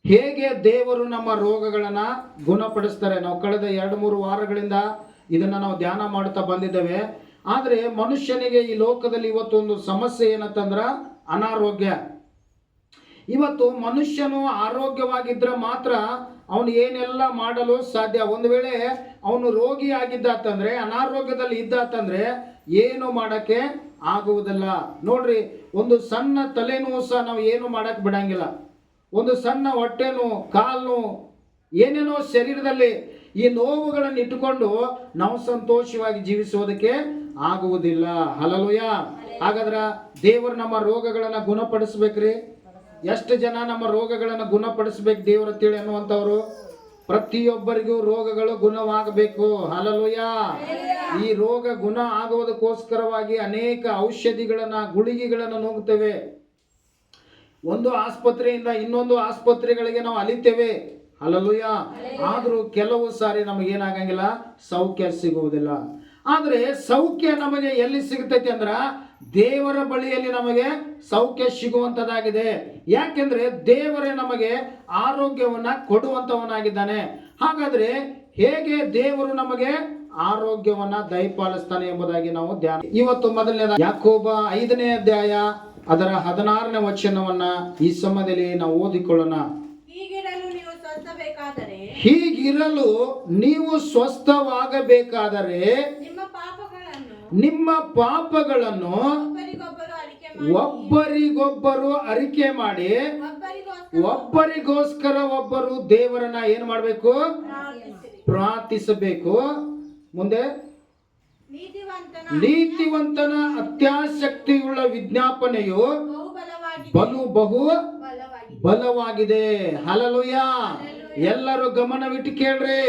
ಹೇಗೆ ದೇವರು ನಮ್ಮ ರೋಗಗಳನ್ನು ಗುಣಪಡಿಸ್ತಾರೆ. ನಾವು ಕಳೆದ 2-3 ವಾರಗಳಿಂದ ಇದನ್ನು ನಾವು ಧ್ಯಾನ ಮಾಡ್ತಾ ಬಂದಿದ್ದೇವೆ. ಆದರೆ ಮನುಷ್ಯನಿಗೆ ಈ ಲೋಕದಲ್ಲಿ ಇವತ್ತೊಂದು ಸಮಸ್ಯೆ ಏನಂತಂದ್ರೆ ಅನಾರೋಗ್ಯ. ಇವತ್ತು ಮನುಷ್ಯನು ಆರೋಗ್ಯವಾಗಿದ್ದರೆ ಮಾತ್ರ ಅವನು ಏನೆಲ್ಲ ಮಾಡಲು ಸಾಧ್ಯ. ಒಂದು ವೇಳೆ ಅವನು ರೋಗಿ ಆಗಿದ್ದಾತಂದ್ರೆ, ಅನಾರೋಗ್ಯದಲ್ಲಿ ಇದ್ದಾತಂದ್ರೆ ಏನು ಮಾಡೋಕ್ಕೆ ಆಗುವುದಿಲ್ಲ. ನೋಡ್ರಿ, ಒಂದು ಸಣ್ಣ ತಲೆನೋವು ಸಹ ನಾವು ಏನು ಮಾಡಕ್ಕೆ ಬಿಡಂಗಿಲ್ಲ. ಒಂದು ಸಣ್ಣ ಹೊಟ್ಟೆ ನೋವು, ಕಾಲು ನೋವು, ಏನೇನೋ ಶರೀರದಲ್ಲಿ ಈ ನೋವುಗಳನ್ನು ಇಟ್ಟುಕೊಂಡು ನಾವು ಸಂತೋಷವಾಗಿ ಜೀವಿಸೋದಕ್ಕೆ ಆಗುವುದಿಲ್ಲ. ಹಲ್ಲೆಲೂಯಾ. ಹಾಗಾದ್ರೆ ದೇವರು ನಮ್ಮ ರೋಗಗಳನ್ನು ಗುಣಪಡಿಸ್ಬೇಕ್ರಿ. ಎಷ್ಟು ಜನ ನಮ್ಮ ರೋಗಗಳನ್ನು ಗುಣಪಡಿಸ್ಬೇಕು ದೇವರ ತಿಳಿ ಅನ್ನುವಂಥವ್ರು? ಪ್ರತಿಯೊಬ್ಬರಿಗೂ ರೋಗಗಳು ಗುಣವಾಗಬೇಕು. ಹಲ್ಲೆಲೂಯಾ. ಈ ರೋಗ ಗುಣ ಆಗುವುದಕ್ಕೋಸ್ಕರವಾಗಿ ಅನೇಕ ಔಷಧಿಗಳನ್ನು, ಗುಳಿಗೆಗಳನ್ನು ನುಂಗ್ತೇವೆ. ಒಂದು ಆಸ್ಪತ್ರೆಯಿಂದ ಇನ್ನೊಂದು ಆಸ್ಪತ್ರೆಗಳಿಗೆ ನಾವು ಅಲಿತೇವೆ. ಹಲ್ಲೆಲೂಯಾ. ಆದರೂ ಕೆಲವು ಸಾರಿ ನಮಗೇನಾಗಂಗಿಲ್ಲ, ಸೌಖ್ಯ ಸಿಗುವುದಿಲ್ಲ. ಆದರೆ ಸೌಖ್ಯ ನಮಗೆ ಎಲ್ಲಿ ಸಿಗ್ತೈತಿ ಅಂದ್ರೆ ದೇವರ ಬಳಿಯಲ್ಲಿ ನಮಗೆ ಸೌಖ್ಯ ಸಿಗುವಂಥದ್ದಾಗಿದೆ. ಯಾಕೆಂದ್ರೆ ದೇವರೇ ನಮಗೆ ಆರೋಗ್ಯವನ್ನ ಕೊಡುವಂಥವನಾಗಿದ್ದಾನೆ. ಹಾಗಾದ್ರೆ ಹೇಗೆ ದೇವರು ನಮಗೆ ಆರೋಗ್ಯವನ್ನ ದಯಪಾಲಿಸ್ತಾನೆ ಎಂಬುದಾಗಿ ನಾವು ಧ್ಯಾನ. ಇವತ್ತು ಮೊದಲನೇದ ಯಾಕೋಬ 5ನೇ ಅಧ್ಯಾಯ ಅದರ 16ನೇ ವಚನವನ್ನ ಈ ಸಮಯದಲ್ಲಿ ನಾವು ಓದಿಕೊಳ್ಳೋಣ. ಹೀಗಿರಲು ನೀವು ಸ್ವಸ್ಥವಾಗಬೇಕಾದರೆ ನಿಮ್ಮ ಪಾಪಗಳನ್ನು ಒಬ್ಬರಿಗೊಬ್ಬರು ಅರಿಕೆ ಮಾಡಿ ಒಬ್ಬರಿಗೋಸ್ಕರ ಒಬ್ಬರು ದೇವರನ್ನ ಏನ್ ಮಾಡಬೇಕು? ಪ್ರಾರ್ಥಿಸಬೇಕು. ಮುಂದೆ ನೀತಿವಂತನ ಅತ್ಯಾಸಕ್ತಿಯುಳ್ಳ ವಿಜ್ಞಾಪನೆಯು ಬಹು ಬಲವಾಗಿದೆ. ಹಲ್ಲೆಲೂಯಾ. ಎಲ್ಲರೂ ಗಮನವಿಟ್ಟು ಕೇಳ್ರಿ.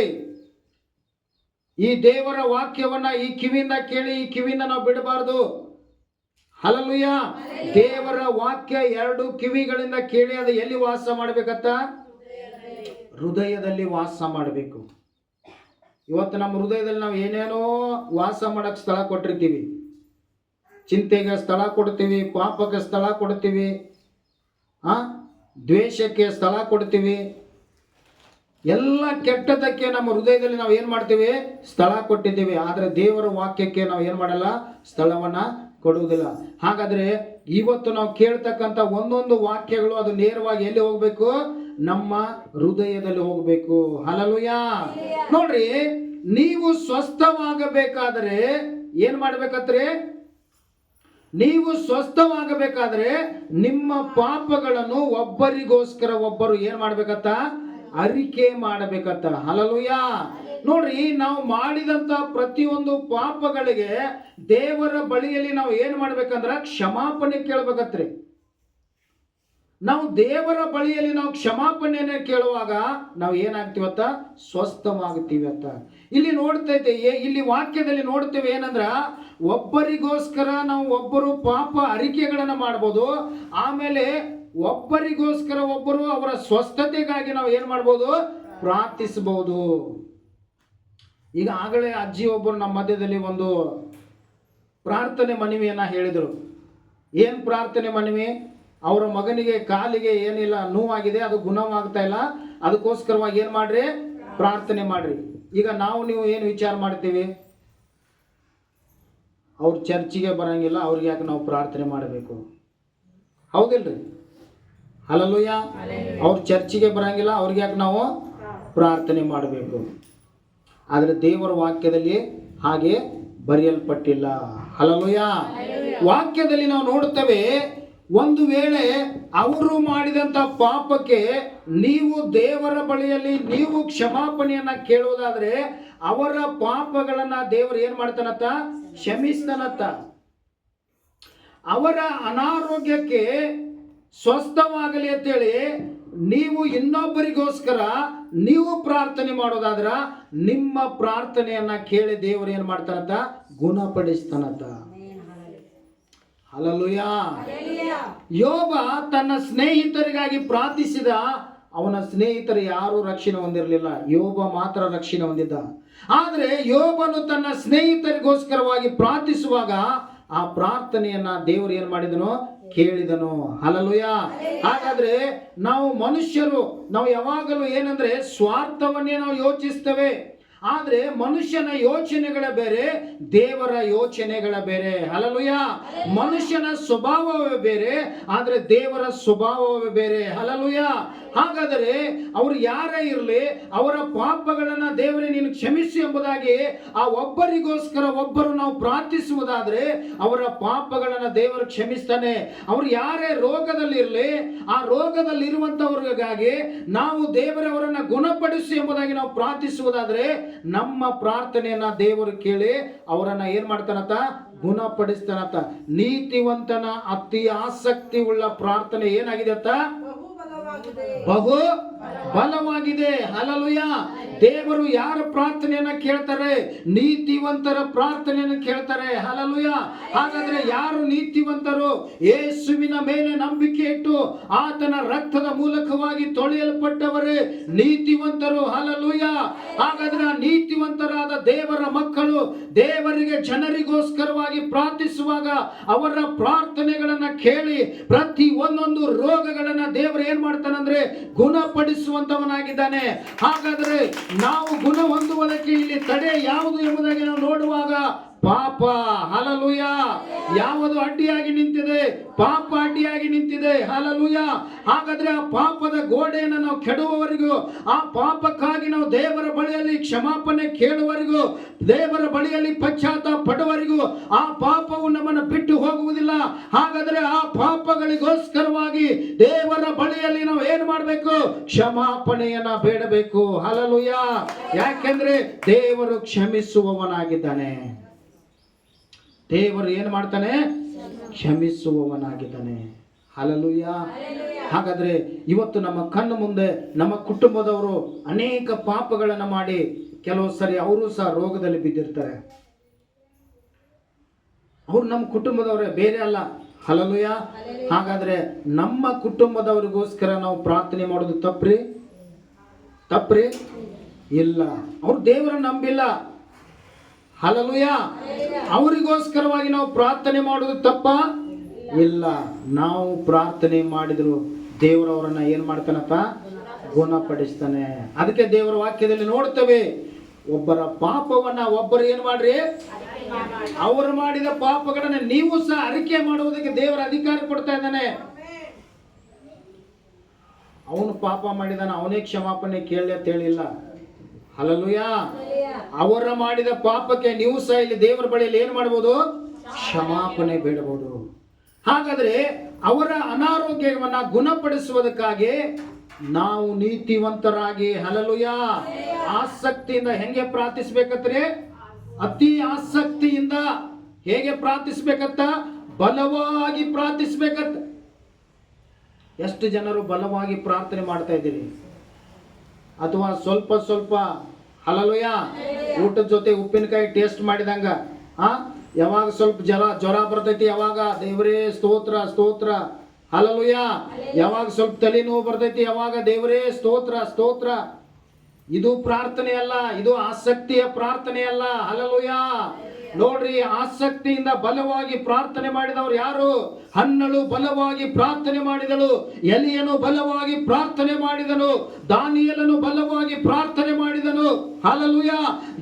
ಈ ದೇವರ ವಾಕ್ಯವನ್ನ ಈ ಕಿವಿಯಿಂದ ಕೇಳಿ, ಈ ಕಿವಿಯಿಂದ ನಾವು ಬಿಡಬಾರ್ದು. ಹಲ್ಲೆಲೂಯಾ. ದೇವರ ವಾಕ್ಯ 2 ಕಿವಿಗಳಿಂದ ಕೇಳಿ ಅದು ಎಲ್ಲಿ ವಾಸ ಮಾಡಬೇಕಂತ? ಹೃದಯದಲ್ಲಿ ವಾಸ ಮಾಡಬೇಕು. ಇವತ್ತು ನಮ್ಮ ಹೃದಯದಲ್ಲಿ ನಾವು ಏನೇನೋ ವಾಸ ಮಾಡಕ್ಕೆ ಸ್ಥಳ ಕೊಟ್ಟಿರ್ತೀವಿ. ಚಿಂತೆಗೆ ಸ್ಥಳ ಕೊಡ್ತೀವಿ, ಪಾಪಕ್ಕೆ ಸ್ಥಳ ಕೊಡ್ತೀವಿ, ದ್ವೇಷಕ್ಕೆ ಸ್ಥಳ ಕೊಡ್ತೀವಿ. ಎಲ್ಲ ಕೆಟ್ಟದಕ್ಕೆ ನಮ್ಮ ಹೃದಯದಲ್ಲಿ ನಾವು ಏನು ಮಾಡ್ತೀವಿ? ಸ್ಥಳ ಕೊಟ್ಟಿದ್ದೀವಿ. ಆದರೆ ದೇವರ ವಾಕ್ಯಕ್ಕೆ ನಾವು ಏನು ಮಾಡಲ್ಲ? ಸ್ಥಳವನ್ನು ಕೊಡುವುದಿಲ್ಲ. ಹಾಗಾದರೆ ಇವತ್ತು ನಾವು ಕೇಳ್ತಕ್ಕಂಥ ಒಂದೊಂದು ವಾಕ್ಯಗಳು ಅದು ನೇರವಾಗಿ ಎಲ್ಲಿ ಹೋಗಬೇಕು? ನಮ್ಮ ಹೃದಯದಲ್ಲಿ ಹೋಗಬೇಕು. ಹಲ್ಲೆಲೂಯಾ. ನೋಡ್ರಿ, ನೀವು ಸ್ವಸ್ಥವಾಗಬೇಕಾದರೆ ಏನು ಮಾಡ್ಬೇಕಂದ್ರೆ? ನೀವು ಸ್ವಸ್ಥವಾಗಬೇಕಾದ್ರೆ ನಿಮ್ಮ ಪಾಪಗಳನ್ನು ಒಬ್ಬರಿಗೋಸ್ಕರ ಒಬ್ಬರು ಏನು ಮಾಡ್ಬೇಕಂತ? ಅರಿಕೆ ಮಾಡಬೇಕಂತ. ಹಲ್ಲೆಲೂಯಾ. ನೋಡ್ರಿ, ನಾವು ಮಾಡಿದಂತ ಪ್ರತಿಯೊಂದು ಪಾಪಗಳಿಗೆ ದೇವರ ಬಳಿಯಲ್ಲಿ ನಾವು ಏನು ಮಾಡ್ಬೇಕಂದ್ರೆ ಕ್ಷಮಾಪಣೆ ಕೇಳಬೇಕತ್ರಿ. ನಾವು ದೇವರ ಬಳಿಯಲ್ಲಿ ನಾವು ಕ್ಷಮಾಪಣೆಯನ್ನು ಕೇಳುವಾಗ ನಾವು ಏನಾಗ್ತೀವತ್ತ? ಸ್ವಸ್ಥವಾಗ್ತೀವತ್ತ. ಇಲ್ಲಿ ನೋಡ್ತೈತೆ, ಇಲ್ಲಿ ವಾಕ್ಯದಲ್ಲಿ ನೋಡ್ತೇವೆ ಏನಂದ್ರ, ಒಬ್ಬರಿಗೋಸ್ಕರ ನಾವು ಒಬ್ಬರು ಪಾಪ ಅರಿಕೆಗಳನ್ನು ಮಾಡ್ಬೋದು. ಆಮೇಲೆ ಒಬ್ಬರಿಗೋಸ್ಕರ ಒಬ್ಬರು ಅವರ ಸ್ವಸ್ಥತೆಗಾಗಿ ನಾವು ಏನು ಮಾಡ್ಬೋದು? ಪ್ರಾರ್ಥಿಸಬಹುದು. ಈಗ ಆಗಲೇ ಅಜ್ಜಿ ಒಬ್ಬರು ನಮ್ಮ ಮಧ್ಯದಲ್ಲಿ ಒಂದು ಪ್ರಾರ್ಥನೆ ಮನವಿಯನ್ನ ಹೇಳಿದರು. ಏನು ಪ್ರಾರ್ಥನೆ ಮನವಿ? ಅವರ ಮಗನಿಗೆ ಕಾಲಿಗೆ ಏನಿಲ್ಲ, ನೋವಾಗಿದೆ, ಅದು ಗುಣವಾಗ್ತಾ ಇಲ್ಲ, ಅದಕ್ಕೋಸ್ಕರವಾಗಿ ಏನು ಮಾಡ್ರಿ? ಪ್ರಾರ್ಥನೆ ಮಾಡ್ರಿ. ಈಗ ನೀವು ಏನು ವಿಚಾರ ಮಾಡ್ತೀವಿ? ಅವ್ರು ಚರ್ಚಿಗೆ ಬರಂಗಿಲ್ಲ, ಅವ್ರಿಗೆ ಯಾಕೆ ನಾವು ಪ್ರಾರ್ಥನೆ ಮಾಡಬೇಕು? ಹೌದಿಲ್ರಿ? ಹಲ್ಲೆಲೂಯಾ. ಅವ್ರು ಚರ್ಚಿಗೆ ಬರಂಗಿಲ್ಲ, ಅವ್ರಿಗೆ ಯಾಕೆ ನಾವು ಪ್ರಾರ್ಥನೆ ಮಾಡಬೇಕು? ಆದರೆ ದೇವರ ವಾಕ್ಯದಲ್ಲಿ ಹಾಗೆ ಬರೆಯಲ್ಪಟ್ಟಿಲ್ಲ. ಹಲ್ಲೆಲೂಯಾ. ವಾಕ್ಯದಲ್ಲಿ ನಾವು ನೋಡುತ್ತೇವೆ, ಒಂದು ವೇಳೆ ಅವರು ಮಾಡಿದಂಥ ಪಾಪಕ್ಕೆ ನೀವು ದೇವರ ಬಳಿಯಲ್ಲಿ ನೀವು ಕ್ಷಮಾಪಣೆಯನ್ನ ಕೇಳುವುದಾದ್ರೆ ಅವರ ಪಾಪಗಳನ್ನ ದೇವರು ಏನು ಮಾಡ್ತಾನತ್ತ? ಕ್ಷಮಿಸ್ತಾನತ್ತ. ಅವರ ಅನಾರೋಗ್ಯಕ್ಕೆ ಸ್ವಸ್ಥವಾಗಲಿ ಅಂತೇಳಿ ನೀವು ಇನ್ನೊಬ್ಬರಿಗೋಸ್ಕರ ನೀವು ಪ್ರಾರ್ಥನೆ ಮಾಡೋದಾದ್ರ ನಿಮ್ಮ ಪ್ರಾರ್ಥನೆಯನ್ನ ಕೇಳಿ ದೇವರು ಏನು ಮಾಡ್ತಾನಂತ? ಗುಣಪಡಿಸ್ತಾನಂತ. ಹಲ್ಲೆಲೂಯಾ. ಯೋಬ ತನ್ನ ಸ್ನೇಹಿತರಿಗಾಗಿ ಪ್ರಾರ್ಥಿಸಿದ. ಅವನ ಸ್ನೇಹಿತರು ಯಾರೂ ರಕ್ಷಣೆ ಹೊಂದಿರಲಿಲ್ಲ, ಯೋಬ ಮಾತ್ರ ರಕ್ಷಣೆ ಹೊಂದಿದ್ದ. ಆದರೆ ಯೋಬನು ತನ್ನ ಸ್ನೇಹಿತರಿಗೋಸ್ಕರವಾಗಿ ಪ್ರಾರ್ಥಿಸುವಾಗ ಆ ಪ್ರಾರ್ಥನೆಯನ್ನ ದೇವರು ಏನು ಮಾಡಿದನು? ಕೇಳಿದನು. ಹಲ್ಲೆಲೂಯ. ಹಾಗಾದ್ರೆ ನಾವು ಮನುಷ್ಯರು ನಾವು ಯಾವಾಗಲೂ ಏನಂದ್ರೆ ಸ್ವಾರ್ಥವನ್ನೇ ನಾವು ಯೋಚಿಸ್ತೇವೆ. ಆದ್ರೆ ಮನುಷ್ಯನ ಯೋಚನೆಗಳ ಬೇರೆ, ದೇವರ ಯೋಚನೆಗಳ ಬೇರೆ. ಹಲ್ಲೆಲೂಯ. ಮನುಷ್ಯನ ಸ್ವಭಾವವೇ ಬೇರೆ, ಆದ್ರೆ ದೇವರ ಸ್ವಭಾವವೇ ಬೇರೆ. ಹಲ್ಲೆಲೂಯ. ಹಾಗಾದರೆ ಅವರು ಯಾರೇ ಇರಲಿ, ಅವರ ಪಾಪಗಳನ್ನ ದೇವರೇ ನೀನು ಕ್ಷಮಿಸಿ ಎಂಬುದಾಗಿ ಆ ಒಬ್ಬರಿಗೋಸ್ಕರ ಒಬ್ಬರು ನಾವು ಪ್ರಾರ್ಥಿಸುವುದಾದ್ರೆ ಅವರ ಪಾಪಗಳನ್ನ ದೇವರು ಕ್ಷಮಿಸ್ತಾನೆ. ಅವರು ಯಾರೇ ರೋಗದಲ್ಲಿ ಇರಲಿ, ಆ ರೋಗದಲ್ಲಿ ಇರುವಂತವ್ರಿಗಾಗಿ ನಾವು ದೇವರವರನ್ನ ಗುಣಪಡಿಸಿ ಎಂಬುದಾಗಿ ನಾವು ಪ್ರಾರ್ಥಿಸುವುದಾದ್ರೆ ನಮ್ಮ ಪ್ರಾರ್ಥನೆಯನ್ನ ದೇವರು ಕೇಳಿ ಅವರನ್ನ ಏನ್ ಮಾಡ್ತಾನಂತ, ಗುಣಪಡಿಸ್ತಾನಂತ. ನೀತಿವಂತನ ಅತಿ ಆಸಕ್ತಿ ಉಳ್ಳ ಪ್ರಾರ್ಥನೆ ಏನಾಗಿದೆ ಅಂತ, ಬಹು ಬಲವಾಗಿದೆ. ಹಲ್ಲೆಲೂಯ. ದೇವರು ಯಾರ ಪ್ರಾರ್ಥನೆಯನ್ನ ಕೇಳ್ತಾರೆ? ನೀತಿವಂತರ ಪ್ರಾರ್ಥನೆಯನ್ನು ಕೇಳ್ತಾರೆ. ಹಲ್ಲೆಲೂಯ. ಹಾಗಾದ್ರೆ ಯಾರು ನೀತಿವಂತರು? ಯೇಸುವಿನ ಮೇಲೆ ನಂಬಿಕೆ ಇಟ್ಟು ಆತನ ರಕ್ತದ ಮೂಲಕವಾಗಿ ತೊಳೆಯಲ್ಪಟ್ಟವರೇ ನೀತಿವಂತರು. ಹಲ್ಲೆಲೂಯ. ಹಾಗಾದ್ರೆ ಆ ನೀತಿವಂತರಾದ ದೇವರ ಮಕ್ಕಳು ದೇವರಿಗೆ ಜನರಿಗೋಸ್ಕರವಾಗಿ ಪ್ರಾರ್ಥಿಸುವಾಗ ಅವರ ಪ್ರಾರ್ಥನೆಗಳನ್ನ ಕೇಳಿ ಪ್ರತಿ ಒಂದೊಂದು ರೋಗಗಳನ್ನ ದೇವರು ಏನ್ ಮಾಡ್ತಾನಂದ್ರೆ ಗುಣಪಡಿಸುವಂತವನಾಗಿದ್ದಾನೆ. ಹಾಗಾದ್ರೆ ನಾವು ಗುಣ ಹೊಂದುವುದಕ್ಕೆ ಇಲ್ಲಿ ತಡೆ ಯಾವುದು ಎಂಬುದಾಗಿ ನಾವು ನೋಡುವಾಗ ಪಾಪ. ಹಲ್ಲೆಲೂಯ. ಯಾವುದು ಅಡ್ಡಿಯಾಗಿ ನಿಂತಿದೆ? ಪಾಪ ಅಡ್ಡಿಯಾಗಿ ನಿಂತಿದೆ. ಹಲ್ಲೆಲೂಯ. ಹಾಗಾದ್ರೆ ಆ ಪಾಪದ ಗೋಡೆಯನ್ನು ನಾವು ಕೆಡುವವರೆಗೂ, ಆ ಪಾಪಕ್ಕಾಗಿ ನಾವು ದೇವರ ಬಳಿಯಲ್ಲಿ ಕ್ಷಮಾಪಣೆ ಕೇಳುವವರೆಗೂ, ದೇವರ ಬಳಿಯಲ್ಲಿ ಪಶ್ಚಾತ್ತಾಪ ಪಡುವವರೆಗೂ ಆ ಪಾಪವು ನಮ್ಮನ್ನು ಬಿಟ್ಟು ಹೋಗುವುದಿಲ್ಲ. ಹಾಗಾದ್ರೆ ಆ ಪಾಪಗಳಿಗೋಸ್ಕರವಾಗಿ ದೇವರ ಬಳಿಯಲ್ಲಿ ನಾವು ಏನು ಮಾಡಬೇಕು? ಕ್ಷಮಾಪಣೆಯನ್ನ ಬೇಡಬೇಕು. ಹಲ್ಲೆಲೂಯ. ಯಾಕೆಂದ್ರೆ ದೇವರು ಕ್ಷಮಿಸುವವನಾಗಿದ್ದಾನೆ. ದೇವರು ಏನು ಮಾಡ್ತಾನೆ? ಕ್ಷಮಿಸುವವನಾಗಿದ್ದಾನೆ. ಹಲ್ಲೆಲೂಯ. ಹಾಗಾದ್ರೆ ಇವತ್ತು ನಮ್ಮ ಕಣ್ಣು ಮುಂದೆ ನಮ್ಮ ಕುಟುಂಬದವರು ಅನೇಕ ಪಾಪಗಳನ್ನು ಮಾಡಿ ಕೆಲವು ಸರಿ ಅವರು ಸಹ ರೋಗದಲ್ಲಿ ಬಿದ್ದಿರ್ತಾರೆ. ಅವ್ರು ನಮ್ಮ ಕುಟುಂಬದವರೇ, ಬೇರೆ ಅಲ್ಲ. ಹಲ್ಲೆಲೂಯ. ಹಾಗಾದ್ರೆ ನಮ್ಮ ಕುಟುಂಬದವರಿಗೋಸ್ಕರ ನಾವು ಪ್ರಾರ್ಥನೆ ಮಾಡೋದು ತಪ್ಪ್ರಿ? ತಪ್ಪ್ರಿ? ಇಲ್ಲ. ಅವ್ರು ದೇವರನ್ನ ನಂಬಿಲ್ಲ. ಹಲ್ಲೆಲೂಯ. ಅವರಿಗೋಸ್ಕರವಾಗಿ ನಾವು ಪ್ರಾರ್ಥನೆ ಮಾಡೋದು ತಪ್ಪ? ಇಲ್ಲ. ನಾವು ಪ್ರಾರ್ಥನೆ ಮಾಡಿದ್ರು ದೇವರವರನ್ನ ಏನ್ ಮಾಡ್ತಾನಪ್ಪ? ಗುಣಪಡಿಸ್ತಾನೆ. ಅದಕ್ಕೆ ದೇವರ ವಾಕ್ಯದಲ್ಲಿ ನೋಡ್ತೇವೆ, ಒಬ್ಬರ ಪಾಪವನ್ನ ಒಬ್ಬರು ಏನ್ ಮಾಡ್ರಿ? ಅವರು ಮಾಡಿದ ಪಾಪಗಳನ್ನ ನೀವು ಸಹ ಅರಿಕೆ ಮಾಡುವುದಕ್ಕೆ ದೇವರ ಅಧಿಕಾರ ಕೊಡ್ತಾ ಇದ್ದಾನೆ. ಅವನು ಪಾಪ ಮಾಡಿದಾನ, ಅವನೇ ಕ್ಷಮಾಪಣೆ ಕೇಳಿ ಅಂತ ಹೇಳಿಲ್ಲ. ಹಲ್ಲೆಲೂಯ. ಅವರ ಮಾಡಿದ ಪಾಪಕ್ಕೆ ನೀವು ಸಹ ಇಲ್ಲಿ ದೇವರ ಬಳಿಯಲ್ಲಿ ಏನು ಮಾಡಬಹುದು? ಕ್ಷಮಾಪಣೆ ಬೇಡಬಹುದು. ಹಾಗಾದ್ರೆ ಅವರ ಅನಾರೋಗ್ಯವನ್ನ ಗುಣಪಡಿಸುವುದಕ್ಕಾಗಿ ನಾವು ನೀತಿವಂತರಾಗಿ, ಹಲ್ಲೆಲೂಯ, ಆಸಕ್ತಿಯಿಂದ ಹೆಂಗೆ ಪ್ರಾರ್ಥಿಸ್ಬೇಕಂದ್ರೆ, ಅತಿ ಆಸಕ್ತಿಯಿಂದ ಹೇಗೆ ಪ್ರಾರ್ಥಿಸ್ಬೇಕಂತ? ಬಲವಾಗಿ ಪ್ರಾರ್ಥಿಸ್ಬೇಕಂತ. ಎಷ್ಟು ಜನರು ಬಲವಾಗಿ ಪ್ರಾರ್ಥನೆ ಮಾಡ್ತಾ ಇದ್ದೀರಿ? ಅಥವಾ ಸ್ವಲ್ಪ ಸ್ವಲ್ಪ, ಹಲ್ಲೆಲೂಯ, ಊಟದ ಜೊತೆ ಉಪ್ಪಿನಕಾಯಿ ಟೇಸ್ಟ್ ಮಾಡಿದಂಗ, ಯಾವಾಗ ಸ್ವಲ್ಪ ಜ್ವರ ಬರ್ತೈತಿ ಯಾವಾಗ ದೇವರೇ ಸ್ತೋತ್ರ ಸ್ತೋತ್ರ, ಹಲ್ಲೆಲೂಯ. ಯಾವಾಗ ಸ್ವಲ್ಪ ತಲೆನೋವು ಬರ್ತೈತಿ ಯಾವಾಗ ದೇವರೇ ಸ್ತೋತ್ರ ಸ್ತೋತ್ರ. ಇದು ಪ್ರಾರ್ಥನೆ ಅಲ್ಲ, ಇದು ಆಸಕ್ತಿಯ ಪ್ರಾರ್ಥನೆ ಅಲ್ಲ. ಹಲ್ಲೆಲೂಯ. ನೋಡ್ರಿ, ಆಸಕ್ತಿಯಿಂದ ಬಲವಾಗಿ ಪ್ರಾರ್ಥನೆ ಮಾಡಿದವರು ಯಾರು? ಹನ್ನಳು ಬಲವಾಗಿ ಪ್ರಾರ್ಥನೆ ಮಾಡಿದಳು, ಎಲಿಯನು ಬಲವಾಗಿ ಪ್ರಾರ್ಥನೆ ಮಾಡಿದನು, ದಾನಿಯೇಲನು ಬಲವಾಗಿ ಪ್ರಾರ್ಥನೆ ಮಾಡಿದನು. ಹಲ್ಲೆಲೂಯ.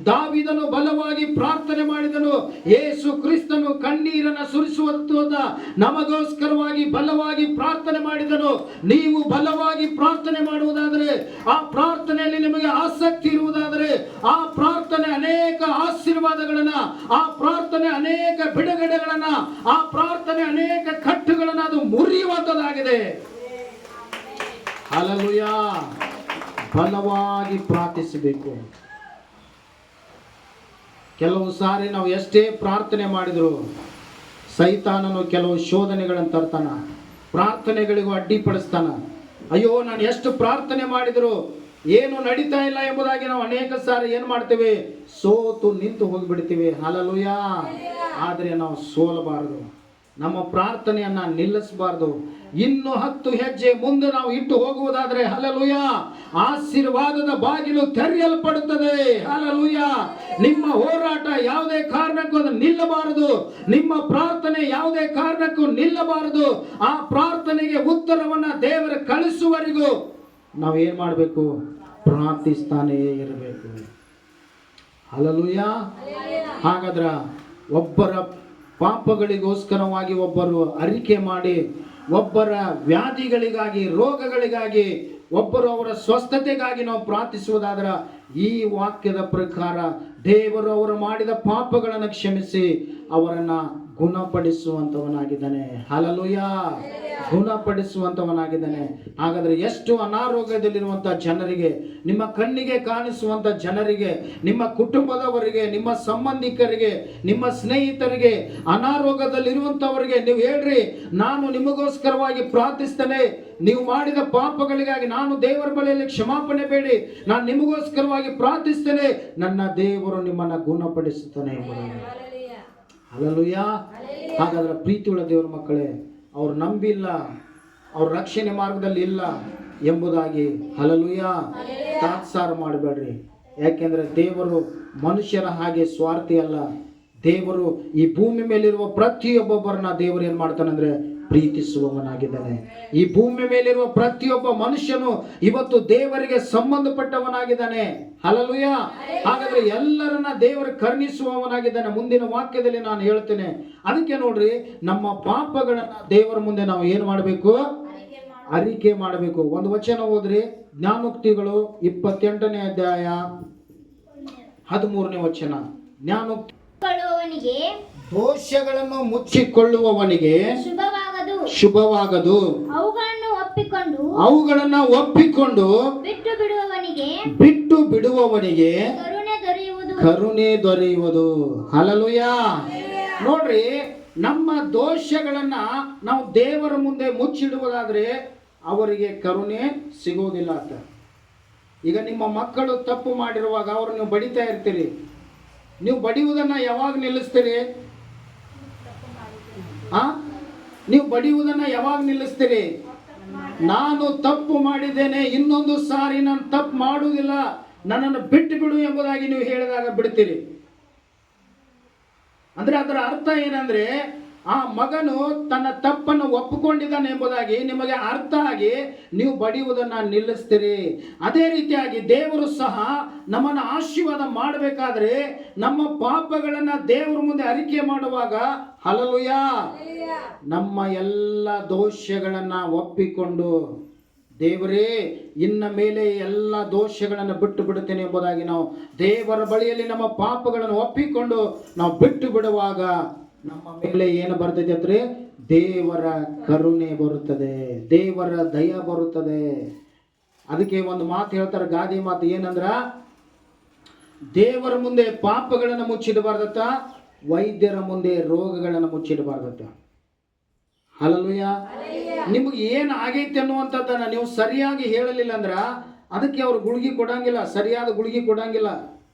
ದಾವೀದನು ಬಲವಾಗಿ ಪ್ರಾರ್ಥನೆ ಮಾಡಿದನು. ಯೇಸು ಕ್ರಿಸ್ತನು ಕಣ್ಣೀರನ್ನು ಸುರಿಸುವಂತ ನಮಗೋಸ್ಕರವಾಗಿ ಬಲವಾಗಿ ಪ್ರಾರ್ಥನೆ ಮಾಡಿದನು. ನೀವು ಬಲವಾಗಿ ಪ್ರಾರ್ಥನೆ ಮಾಡುವುದಾದರೆ, ಆ ಪ್ರಾರ್ಥನೆಯಲ್ಲಿ ನಿಮಗೆ ಆಸಕ್ತಿ ಇರುವುದಾದರೆ, ಆ ಪ್ರಾರ್ಥನೆ ಅನೇಕ ಆಶೀರ್ವಾದಗಳನ್ನ, ಆ ಪ್ರಾರ್ಥನೆ ಅನೇಕ ಬಿಡುಗಡೆಗಳನ್ನ, ಆ ಪ್ರಾರ್ಥನೆ ಅನೇಕ ಕಟ್ಟುಗಳನ್ನ ಅದು ಮುರಿಯುವಂತದಾಗಿದೆ. ಹಲ್ಲೆಲೂಯ. ಬಲವಾಗಿ ಪ್ರಾರ್ಥಿಸಬೇಕು. ಕೆಲವು ಸಾರಿ ನಾವು ಎಷ್ಟೇ ಪ್ರಾರ್ಥನೆ ಮಾಡಿದ್ರು ಸೈತಾನನು ಕೆಲವು ಶೋಧನೆಗಳನ್ನು ತರ್ತಾನ, ಪ್ರಾರ್ಥನೆಗಳಿಗೂ ಅಡ್ಡಿಪಡಿಸ್ತಾನ. ಅಯ್ಯೋ, ನಾನು ಎಷ್ಟು ಪ್ರಾರ್ಥನೆ ಮಾಡಿದ್ರು ಏನು ನಡೀತಾ ಇಲ್ಲ ಎಂಬುದಾಗಿ ನಾವು ಅನೇಕ ಸಾರಿ ಏನು ಮಾಡ್ತೇವೆ? ಸೋತು ನಿಂತು ಹೋಗಿಬಿಡ್ತೀವಿ. ಹಲ್ಲೆಲೂಯ. ಆದರೆ ನಾವು ಸೋಲಬಾರದು. ನಮ್ಮ ಪ್ರಾರ್ಥನೆಯನ್ನ ನಿಲ್ಲಿಸಬಾರ್ದು. ಇನ್ನು 10 ಹೆಜ್ಜೆ ಮುಂದೆ ನಾವು ಇಟ್ಟು ಹೋಗುವುದಾದ್ರೆ ಹಲ್ಲೆಲೂಯ, ಆಶೀರ್ವಾದದ ಬಾಗಿಲು ತೆರೆಯಲ್ಪಡುತ್ತದೆ. ಹಲ್ಲೆಲೂಯ. ನಿಮ್ಮ ಹೋರಾಟ ಯಾವುದೇ ಕಾರಣಕ್ಕೂ ಅದು ನಿಲ್ಲಬಾರದು. ನಿಮ್ಮ ಪ್ರಾರ್ಥನೆ ಯಾವುದೇ ಕಾರಣಕ್ಕೂ ನಿಲ್ಲಬಾರದು. ಆ ಪ್ರಾರ್ಥನೆಗೆ ಉತ್ತರವನ್ನ ದೇವರು ಕಳಿಸುವವರೆಗೂ ನಾವು ಏನ್ ಮಾಡಬೇಕು? ಪ್ರಾರ್ಥಿಸ್ತಾನೇ ಇರಬೇಕು. ಹಲ್ಲೆಲೂಯ. ಹಾಗಾದ್ರ ಒಬ್ಬರ ಪಾಪಗಳಿಗೋಸ್ಕರವಾಗಿ ಒಬ್ಬರು ಅರಿಕೆ ಮಾಡಿ, ಒಬ್ಬರ ವ್ಯಾಧಿಗಳಿಗಾಗಿ, ರೋಗಗಳಿಗಾಗಿ, ಒಬ್ಬರು ಅವರ ಸ್ವಸ್ಥತೆಗಾಗಿ ನಾವು ಪ್ರಾರ್ಥಿಸುವುದಾದ್ರೆ ಈ ವಾಕ್ಯದ ಪ್ರಕಾರ ದೇವರು ಅವರು ಮಾಡಿದ ಪಾಪಗಳನ್ನು ಕ್ಷಮಿಸಿ ಅವರನ್ನ ಗುಣಪಡಿಸುವಂತವನಾಗಿದ್ದಾನೆ. ಹಲ್ಲೆಲೂಯ. ಗುಣಪಡಿಸುವಂತವನಾಗಿದ್ದಾನೆ. ಹಾಗಾದ್ರೆ ಎಷ್ಟು ಅನಾರೋಗ್ಯದಲ್ಲಿರುವಂತಹ ಜನರಿಗೆ, ನಿಮ್ಮ ಕಣ್ಣಿಗೆ ಕಾಣಿಸುವಂತ ಜನರಿಗೆ, ನಿಮ್ಮ ಕುಟುಂಬದವರಿಗೆ, ನಿಮ್ಮ ಸಂಬಂಧಿಕರಿಗೆ, ನಿಮ್ಮ ಸ್ನೇಹಿತರಿಗೆ, ಅನಾರೋಗ್ಯದಲ್ಲಿರುವಂತವರಿಗೆ ನೀವು ಹೇಳ್ರಿ, ನಾನು ನಿಮಗೋಸ್ಕರವಾಗಿ ಪ್ರಾರ್ಥಿಸ್ತೇನೆ. ನೀವು ಮಾಡಿದ ಪಾಪಗಳಿಗಾಗಿ ನಾನು ದೇವರ ಬಳಿಯಲ್ಲಿ ಕ್ಷಮಾಪಣೆ ಬೇಡಿ, ನಾನು ನಿಮಗೋಸ್ಕರವಾಗಿ ಪ್ರಾರ್ಥಿಸ್ತೇನೆ, ನನ್ನ ದೇವರು ನಿಮ್ಮನ್ನ ಗುಣಪಡಿಸುತ್ತಾನೆ. ಹಲ್ಲೆಲೂಯ. ಹಾಗಾದ್ರೆ ಪ್ರೀತಿಯುಳ್ಳ ದೇವರ ಮಕ್ಕಳೇ, ಅವ್ರು ನಂಬಿಲ್ಲ, ಅವ್ರ ರಕ್ಷಣೆ ಮಾರ್ಗದಲ್ಲಿ ಇಲ್ಲ ಎಂಬುದಾಗಿ ಹಲ್ಲೆಲೂಯ ತಾತ್ಸಾರ ಮಾಡಬೇಡ್ರಿ. ಯಾಕೆಂದ್ರೆ ದೇವರು ಮನುಷ್ಯರ ಹಾಗೆ ಸ್ವಾರ್ಥಿ ಅಲ್ಲ. ದೇವರು ಈ ಭೂಮಿ ಮೇಲಿರುವ ಪ್ರತಿಯೊಬ್ಬೊಬ್ಬರನ್ನ ದೇವರು ಏನ್ ಮಾಡ್ತಾನಂದ್ರೆ ಪ್ರೀತಿಸುವವನಾಗಿದ್ದಾನೆ. ಈ ಭೂಮಿ ಮೇಲಿರುವ ಪ್ರತಿಯೊಬ್ಬ ಮನುಷ್ಯನು ಇವತ್ತು ದೇವರಿಗೆ ಸಂಬಂಧಪಟ್ಟವನಾಗಿದ್ದಾನೆ. ಹಲ್ಲೆಲೂಯ. ಹಾಗಾದ್ರೆ ಎಲ್ಲರನ್ನ ದೇವರು ಕರುಣಿಸುವವನಾಗಿದ್ದಾನೆ. ಮುಂದಿನ ವಾಕ್ಯದಲ್ಲಿ ನಾನು ಹೇಳ್ತೇನೆ. ಅದಕ್ಕೆ ನೋಡ್ರಿ, ನಮ್ಮ ಪಾಪಗಳನ್ನ ದೇವರ ಮುಂದೆ ನಾವು ಏನು ಮಾಡಬೇಕು? ಅರಿಕೆ ಮಾಡಬೇಕು. ಒಂದು ವಚನ ಓದ್ರಿ, ಜ್ಞಾನೋಕ್ತಿಗಳು 28ನೇ ಅಧ್ಯಾಯ 13ನೇ ವಚನ. ಜ್ಞಾನೋಕ್ತಿ, ದೋಷಗಳನ್ನು ಮುಚ್ಚಿಕೊಳ್ಳುವವನಿಗೆ ಶುಭವಾಗದು, ಅವುಗಳನ್ನ ಒಪ್ಪಿಕೊಂಡು ಬಿಟ್ಟು ಬಿಡುವವನಿಗೆ ಕರುಣೆ ದೊರೆಯುವುದು. ಹಲ್ಲೆಲೂಯ. ನೋಡ್ರಿ, ನಮ್ಮ ದೋಷಗಳನ್ನ ನಾವು ದೇವರ ಮುಂದೆ ಮುಚ್ಚಿಡುವುದಾದ್ರೆ ಅವರಿಗೆ ಕರುಣೆ ಸಿಗುವುದಿಲ್ಲ ಅಂತ. ಈಗ ನಿಮ್ಮ ಮಕ್ಕಳು ತಪ್ಪು ಮಾಡಿರುವಾಗ ಅವರು ನೀವು ಬಡಿತಾ ಇರ್ತೀರಿ. ನೀವು ಬಡಿಯುವುದನ್ನ ಯಾವಾಗ ನಿಲ್ಲಿಸ್ತೀರಿ? ನೀವು ಬಡಿಯುವುದನ್ನ ಯಾವಾಗ ನಿಲ್ಲಿಸ್ತೀರಿ? ನಾನು ತಪ್ಪು ಮಾಡಿದ್ದೇನೆ, ಇನ್ನೊಂದು ಸಾರಿ ನಾನು ತಪ್ಪು ಮಾಡುವುದಿಲ್ಲ, ನನ್ನನ್ನು ಬಿಟ್ಟು ಬಿಡು ಎಂಬುದಾಗಿ ನೀವು ಹೇಳಿದಾಗ ಬಿಡ್ತೀರಿ. ಅಂದ್ರೆ ಅದರ ಅರ್ಥ ಏನಂದ್ರೆ, ಆ ಮಗನು ತನ್ನ ತಪ್ಪನ್ನು ಒಪ್ಪಿಕೊಂಡಿದ್ದಾನೆ ಎಂಬುದಾಗಿ ನಿಮಗೆ ಅರ್ಥ ಆಗಿ ನೀವು ಬಡಿಯುವುದನ್ನ ನಿಲ್ಲಿಸ್ತೀರಿ. ಅದೇ ರೀತಿಯಾಗಿ ದೇವರು ಸಹ ನಮ್ಮನ್ನು ಆಶೀರ್ವಾದ ಮಾಡಬೇಕಾದ್ರೆ ನಮ್ಮ ಪಾಪಗಳನ್ನ ದೇವರ ಮುಂದೆ ಅರಿಕೆ ಮಾಡುವಾಗ ಹಲ್ಲೆಲೂಯ, ನಮ್ಮ ಎಲ್ಲ ದೋಷಗಳನ್ನ ಒಪ್ಪಿಕೊಂಡು ದೇವರೇ ಇನ್ನ ಮೇಲೆ ಎಲ್ಲ ದೋಷಗಳನ್ನು ಬಿಟ್ಟು ಬಿಡುತ್ತೇನೆ ಎಂಬುದಾಗಿ ನಾವು ದೇವರ ಬಳಿಯಲ್ಲಿ ನಮ್ಮ ಪಾಪಗಳನ್ನು ಒಪ್ಪಿಕೊಂಡು ನಾವು ಬಿಟ್ಟು ಬಿಡುವಾಗ ನಮ್ಮ ಮೇಲೆ ಏನು ಬರ್ತದೆ ಅಂದ್ರೆ ದೇವರ ಕರುಣೆ ಬರುತ್ತದೆ, ದೇವರ ದಯ ಬರುತ್ತದೆ. ಅದಕ್ಕೆ ಒಂದು ಮಾತು ಹೇಳ್ತಾರೆ, ಗಾದೆ ಮಾತು ಏನಂದ್ರ, ದೇವರ ಮುಂದೆ ಪಾಪಗಳನ್ನು ಮುಚ್ಚಿಡಬಾರ್ದತ್ತ, ವೈದ್ಯರ ಮುಂದೆ ರೋಗಗಳನ್ನು ಮುಚ್ಚಿಡಬಾರ್ದತ್ತ. ಹಲ್ಲೆಲೂಯ. ನಿಮಗೆ ಏನು ಆಗೈತೆ ಅನ್ನುವಂಥದ್ದನ್ನ ನೀವು ಸರಿಯಾಗಿ ಹೇಳಲಿಲ್ಲ ಅಂದ್ರ ಅದಕ್ಕೆ ಅವ್ರು ಗುಳಿಗೆ ಕೊಡಂಗಿಲ್ಲ, ಸರಿಯಾದ ಗುಳಿಗೆ ಕೊಡಂಗಿಲ್ಲ.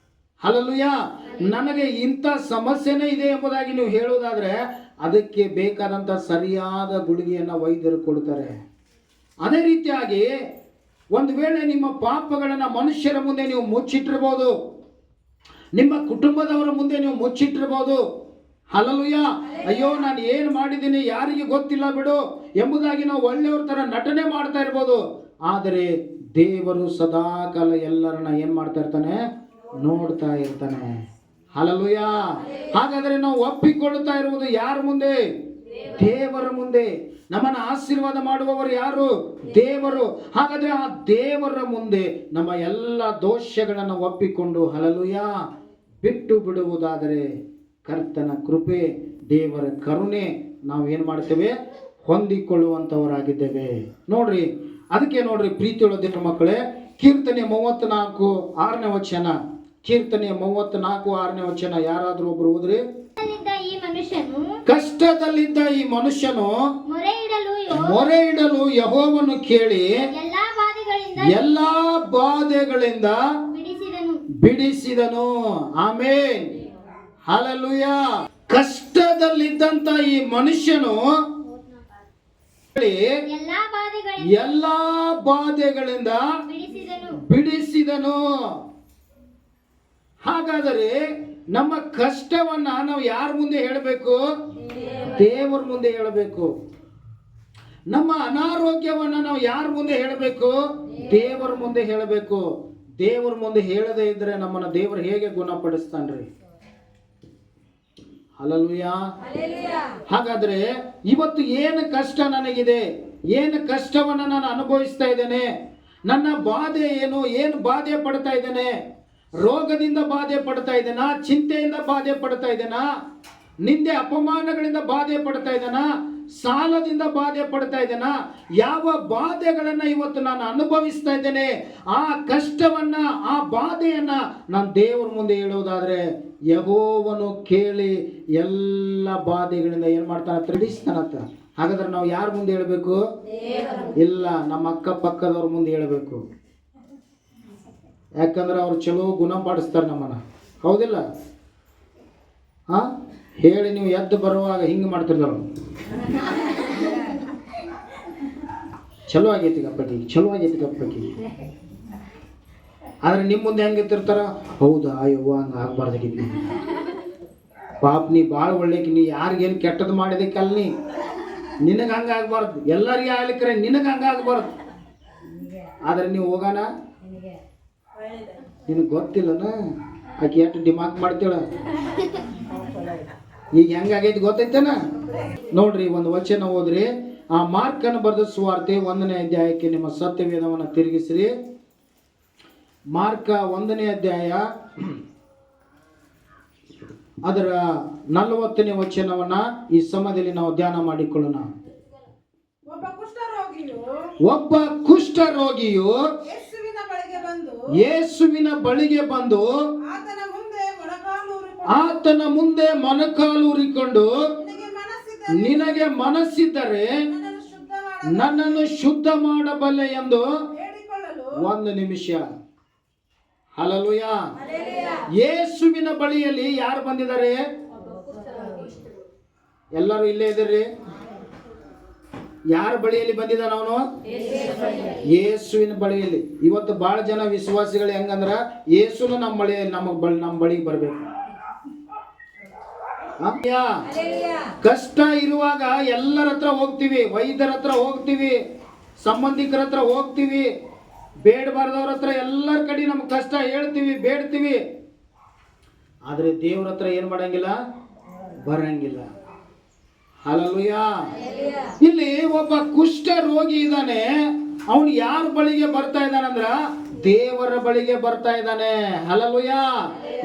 ಹಲ್ಲೆಲೂಯ. ನನಗೆ ಇಂಥ ಸಮಸ್ಯೆನೇ ಇದೆ ಎಂಬುದಾಗಿ ನೀವು ಹೇಳುವುದಾದ್ರೆ ಅದಕ್ಕೆ ಬೇಕಾದಂಥ ಸರಿಯಾದ ಗುಳಿಗೆಯನ್ನು ವೈದ್ಯರು ಕೊಡ್ತಾರೆ. ಅದೇ ರೀತಿಯಾಗಿ ಒಂದು ವೇಳೆ ನಿಮ್ಮ ಪಾಪಗಳನ್ನು ಮನುಷ್ಯರ ಮುಂದೆ ನೀವು ಮುಚ್ಚಿಟ್ಟಿರ್ಬೋದು, ನಿಮ್ಮ ಕುಟುಂಬದವರ ಮುಂದೆ ನೀವು ಮುಚ್ಚಿಟ್ಟಿರ್ಬೋದು. ಹಲ್ಲೆಲೂಯ. ಅಯ್ಯೋ ನಾನು ಏನು ಮಾಡಿದ್ದೀನಿ ಯಾರಿಗೆ ಗೊತ್ತಿಲ್ಲ ಬಿಡು ಎಂಬುದಾಗಿ ನಾವು ಒಳ್ಳೆಯವ್ರ ತರ ನಟನೆ ಮಾಡ್ತಾ ಇರ್ಬೋದು. ಆದರೆ ದೇವರು ಸದಾಕಾಲ ಎಲ್ಲರನ್ನ ಏನ್ ಮಾಡ್ತಾ ಇರ್ತಾನೆ? ನೋಡ್ತಾ ಇರ್ತಾನೆ. ಹಲ್ಲೆಲೂಯ. ಹಾಗಾದ್ರೆ ನಾವು ಒಪ್ಪಿಕೊಳ್ಳುತ್ತಾ ಇರುವುದು ಯಾರ ಮುಂದೆ? ದೇವರ ಮುಂದೆ. ನಮ್ಮನ್ನು ಆಶೀರ್ವಾದ ಮಾಡುವವರು ಯಾರು? ದೇವರು. ಹಾಗಾದ್ರೆ ಆ ದೇವರ ಮುಂದೆ ನಮ್ಮ ಎಲ್ಲ ದೋಷಗಳನ್ನು ಒಪ್ಪಿಕೊಂಡು ಹಲ್ಲೆಲೂಯ ಬಿಟ್ಟು ಬಿಡುವುದಾದರೆ ಕರ್ತನ ಕೃಪೆ, ದೇವರ ಕರುಣೆ ನಾವು ಏನು ಮಾಡ್ತೇವೆ? ಹೊಂದಿಕೊಳ್ಳುವಂಥವರಾಗಿದ್ದೇವೆ. ನೋಡ್ರಿ, ಅದಕ್ಕೆ ನೋಡ್ರಿ ಪ್ರೀತಿಯುಳ್ಳ ದೇವರ ಮಕ್ಕಳೇ, ಕೀರ್ತನೆ 34:6ನೇ ವಚನ. ಕೀರ್ತನೆ 34:6ನೇ ವಚನ ಯಾರಾದ್ರೂ ಒಬ್ರು ಓದ್ರಿ. ಕಷ್ಟದಲ್ಲಿದ್ದ ಈ ಮನುಷ್ಯನು ಮೊರೆ ಇಡಲು ಯೆಹೋವನು ಕೇಳಿ ಎಲ್ಲಾ ಬಾಧೆಗಳಿಂದ ಬಿಡಿಸಿದನು. ಆಮೆನ್. ಹಲ್ಲೆಲೂಯ. ಕಷ್ಟ ರೋಗದಲ್ಲಿದ್ದಂತ ಈ ಮನುಷ್ಯನು ಎಲ್ಲಾ ಬಾಧೆಗಳಿಂದ ಬಿಡಿಸಿದನು. ಹಾಗಾದರೆ ನಮ್ಮ ಕಷ್ಟವನ್ನ ನಾವು ಯಾರ ಮುಂದೆ ಹೇಳಬೇಕು? ದೇವರ ಮುಂದೆ ಹೇಳಬೇಕು. ನಮ್ಮ ಅನಾರೋಗ್ಯವನ್ನ ನಾವು ಯಾರ ಮುಂದೆ ಹೇಳಬೇಕು? ದೇವರ ಮುಂದೆ ಹೇಳಬೇಕು. ದೇವರ ಮುಂದೆ ಹೇಳದೇ ಇದ್ರೆ ನಮ್ಮನ್ನ ದೇವರು ಹೇಗೆ ಗುಣಪಡಿಸ್ತಾನ್ರಿ? ಹಲ್ಲೆಲೂಯಾ. ಹಾಗಾದ್ರೆ ಇವತ್ತು ಏನು ಕಷ್ಟ ನನಗಿದೆ, ಏನು ಕಷ್ಟವನ್ನ ನಾನು ಅನುಭವಿಸ್ತಾ ಇದ್ದೇನೆ, ನನ್ನ ಬಾಧೆ ಏನು ಬಾಧೆ ಪಡ್ತಾ ಇದ್ದೇನೆ? ರೋಗದಿಂದ ಬಾಧೆ ಪಡ್ತಾ ಇದ್ದೇನಾ? ಚಿಂತೆಯಿಂದ ಬಾಧೆ ಪಡ್ತಾ ಇದ್ದೇನಾ? ನಿಂದೆ ಅಪಮಾನಗಳಿಂದ ಬಾಧೆ ಪಡ್ತಾ ಇದ್ದೇನಾ? ಸಾಲದಿಂದ ಬಾಧೆ ಪಡ್ತಾ ಇದ್ದೇನಾ? ಯಾವ ಬಾಧೆಗಳನ್ನ ಇವತ್ತು ನಾನು ಅನುಭವಿಸ್ತಾ ಇದ್ದೇನೆ, ಆ ಕಷ್ಟವನ್ನ, ಆ ಬಾಧೆಯನ್ನ ನಾನು ದೇವರ ಮುಂದೆ ಹೇಳುವುದಾದ್ರೆ ಯೆಹೋವನು ಕೇಳಿ ಎಲ್ಲ ಬಾಧೆಗಳಿಂದ ಏನ್ ಮಾಡ್ತಾನ? ಬಿಡಿಸ್ತಾನಂತ. ಹಾಗಾದ್ರೆ ನಾವು ಯಾರ ಮುಂದೆ ಹೇಳಬೇಕು? ಇಲ್ಲ, ನಮ್ಮ ಅಕ್ಕ ಪಕ್ಕದವ್ರ ಮುಂದೆ ಹೇಳಬೇಕು. ಯಾಕಂದ್ರೆ ಅವ್ರು ಚಲೋ ಗುಣಪಡಿಸ್ತಾರೆ ನಮ್ಮನ್ನ, ಹೌದಿಲ್ಲ? ಹೇಳಿ ನೀವು ಎದ್ದು ಬರುವಾಗ ಹಿಂಗೆ ಮಾಡ್ತಿರ್ತಾರ, ಚಲೋ ಆಗೈತಿ ಗಪ್ಪಕ್ಕಿ, ಚಲೋ ಆಗೈತಿ ಗಪ್ಪಕ್ಕಿ. ಆದ್ರೆ ನಿಮ್ಮ ಮುಂದೆ ಹೆಂಗೆ ಎತ್ತಿರ್ತಾರ? ಹೌದಾ, ಅಯ್ಯವ್ವ ಹಂಗೆ ಆಗ್ಬಾರ್ದಾಗಿದ್ನಿ, ಪಾಪ ನೀ ಭಾಳ ಒಳ್ಳೆಕಿ, ನೀ ಯಾರಿಗೇನು ಕೆಟ್ಟದ್ದು ಮಾಡಿದಕ್ಕಲ್ಲ, ನಿನಗೆ ಹಂಗೆ ಆಗ್ಬಾರ್ದು, ಎಲ್ಲರಿಗೆ ಆಗ್ಲಿಕ್ರೆ ನಿನಗೆ ಹಂಗೆ ಆಗ್ಬಾರ್ದು. ಆದ್ರೆ ನೀವು ಹೋಗೋಣ, ನಿನಗೆ ಗೊತ್ತಿಲ್ಲನ ಆಕೆ ಎಷ್ಟು ಡಿಮಾಕ್ ಮಾಡ್ತೀಳ, ಈಗ ಹೆಂಗಾಗೈತಿ ಗೊತ್ತೈತೇನ? ನೋಡ್ರಿ, ಒಂದು ವಚನ ಓದ್ರಿ. ಆ ಮಾರ್ಕನ ಬರೆದ ಸುವಾರ್ತೆ 1ನೇ ಅಧ್ಯಾಯಕ್ಕೆ ನಿಮ್ಮ ಸತ್ಯವೇದವನ್ನು ತಿರುಗಿಸ್ರಿ. ಮಾರ್ಕ 1ನೇ ಅಧ್ಯಾಯ ಅದರ 40ನೇ ವಚನವನ್ನ ಈ ಸಮಯದಲ್ಲಿ ನಾವು ಧ್ಯಾನ ಮಾಡಿಕೊಳ್ಳೋಣ. ಒಬ್ಬ ಕುಷ್ಠರೋಗಿಯು ಯೇಸುವಿನ ಬಳಿಗೆ ಬಂದು ಆತನ ಮುಂದೆ ಮೊಣಕಾಲೂರಿಕೊಂಡು, ನಿನಗೆ ಮನಸ್ಸಿದ್ದರೆ ನನ್ನನ್ನು ಶುದ್ಧ ಮಾಡಬಲ್ಲೆ ಎಂದು. ಒಂದು ನಿಮಿಷ. ಹಲ್ಲೆಲೂಯಾ. ಯೇಸುವಿನ ಬಳಿಯಲ್ಲಿ ಯಾರು ಬಂದಿದ್ದಾರೆ? ಎಲ್ಲರೂ ಇಲ್ಲೇ ಇದ್ದೀರಿ? ಯಾರ ಬಳಿಯಲ್ಲಿ ಬಂದಿದ್ದಾನ ಅವನು? ಯೇಸುವಿನ ಬಳಿಯಲ್ಲಿ. ಇವತ್ತು ಬಹಳ ಜನ ವಿಶ್ವಾಸಿಗಳು ಹೆಂಗಂದ್ರ ಯೇಸುನು ನಮ್ಮ ಬಳಿಯಲ್ಲಿ ನಮ್ಮ ಬಳಿಗೆ ಬರ್ಬೇಕು. ಕಷ್ಟ ಇರುವಾಗ ಎಲ್ಲರ ಹತ್ರ ಹೋಗ್ತೀವಿ, ವೈದ್ಯರ ಹತ್ರ ಹೋಗ್ತೀವಿ, ಸಂಬಂಧಿಕರ ಹತ್ರ ಹೋಗ್ತೀವಿ, ಬೇಡಬಾರ್ದವ್ರ ಹತ್ರ ಎಲ್ಲರ ಕಡೆ ನಮ್ಮ ಕಷ್ಟ ಹೇಳ್ತೀವಿ, ಬೇಡ್ತೀವಿ. ಆದ್ರೆ ದೇವ್ರ ಹತ್ರ ಏನ್ ಮಾಡಂಗಿಲ್ಲ, ಬರಂಗಿಲ್ಲ. ಹಲ್ಲೆಲೂಯಾ. ಇಲ್ಲಿ ಒಬ್ಬ ಕುಷ್ಠ ರೋಗಿ ಇದ್ದಾನೆ. ಅವನು ಯಾರ ಬಳಿಗೆ ಬರ್ತಾ ಇದ್ದಾನಂದ್ರ ದೇವರ ಬಳಿಗೆ ಬರ್ತಾ ಇದ್ದಾನೆ. ಹಲ್ಲೆಲೂಯಾ.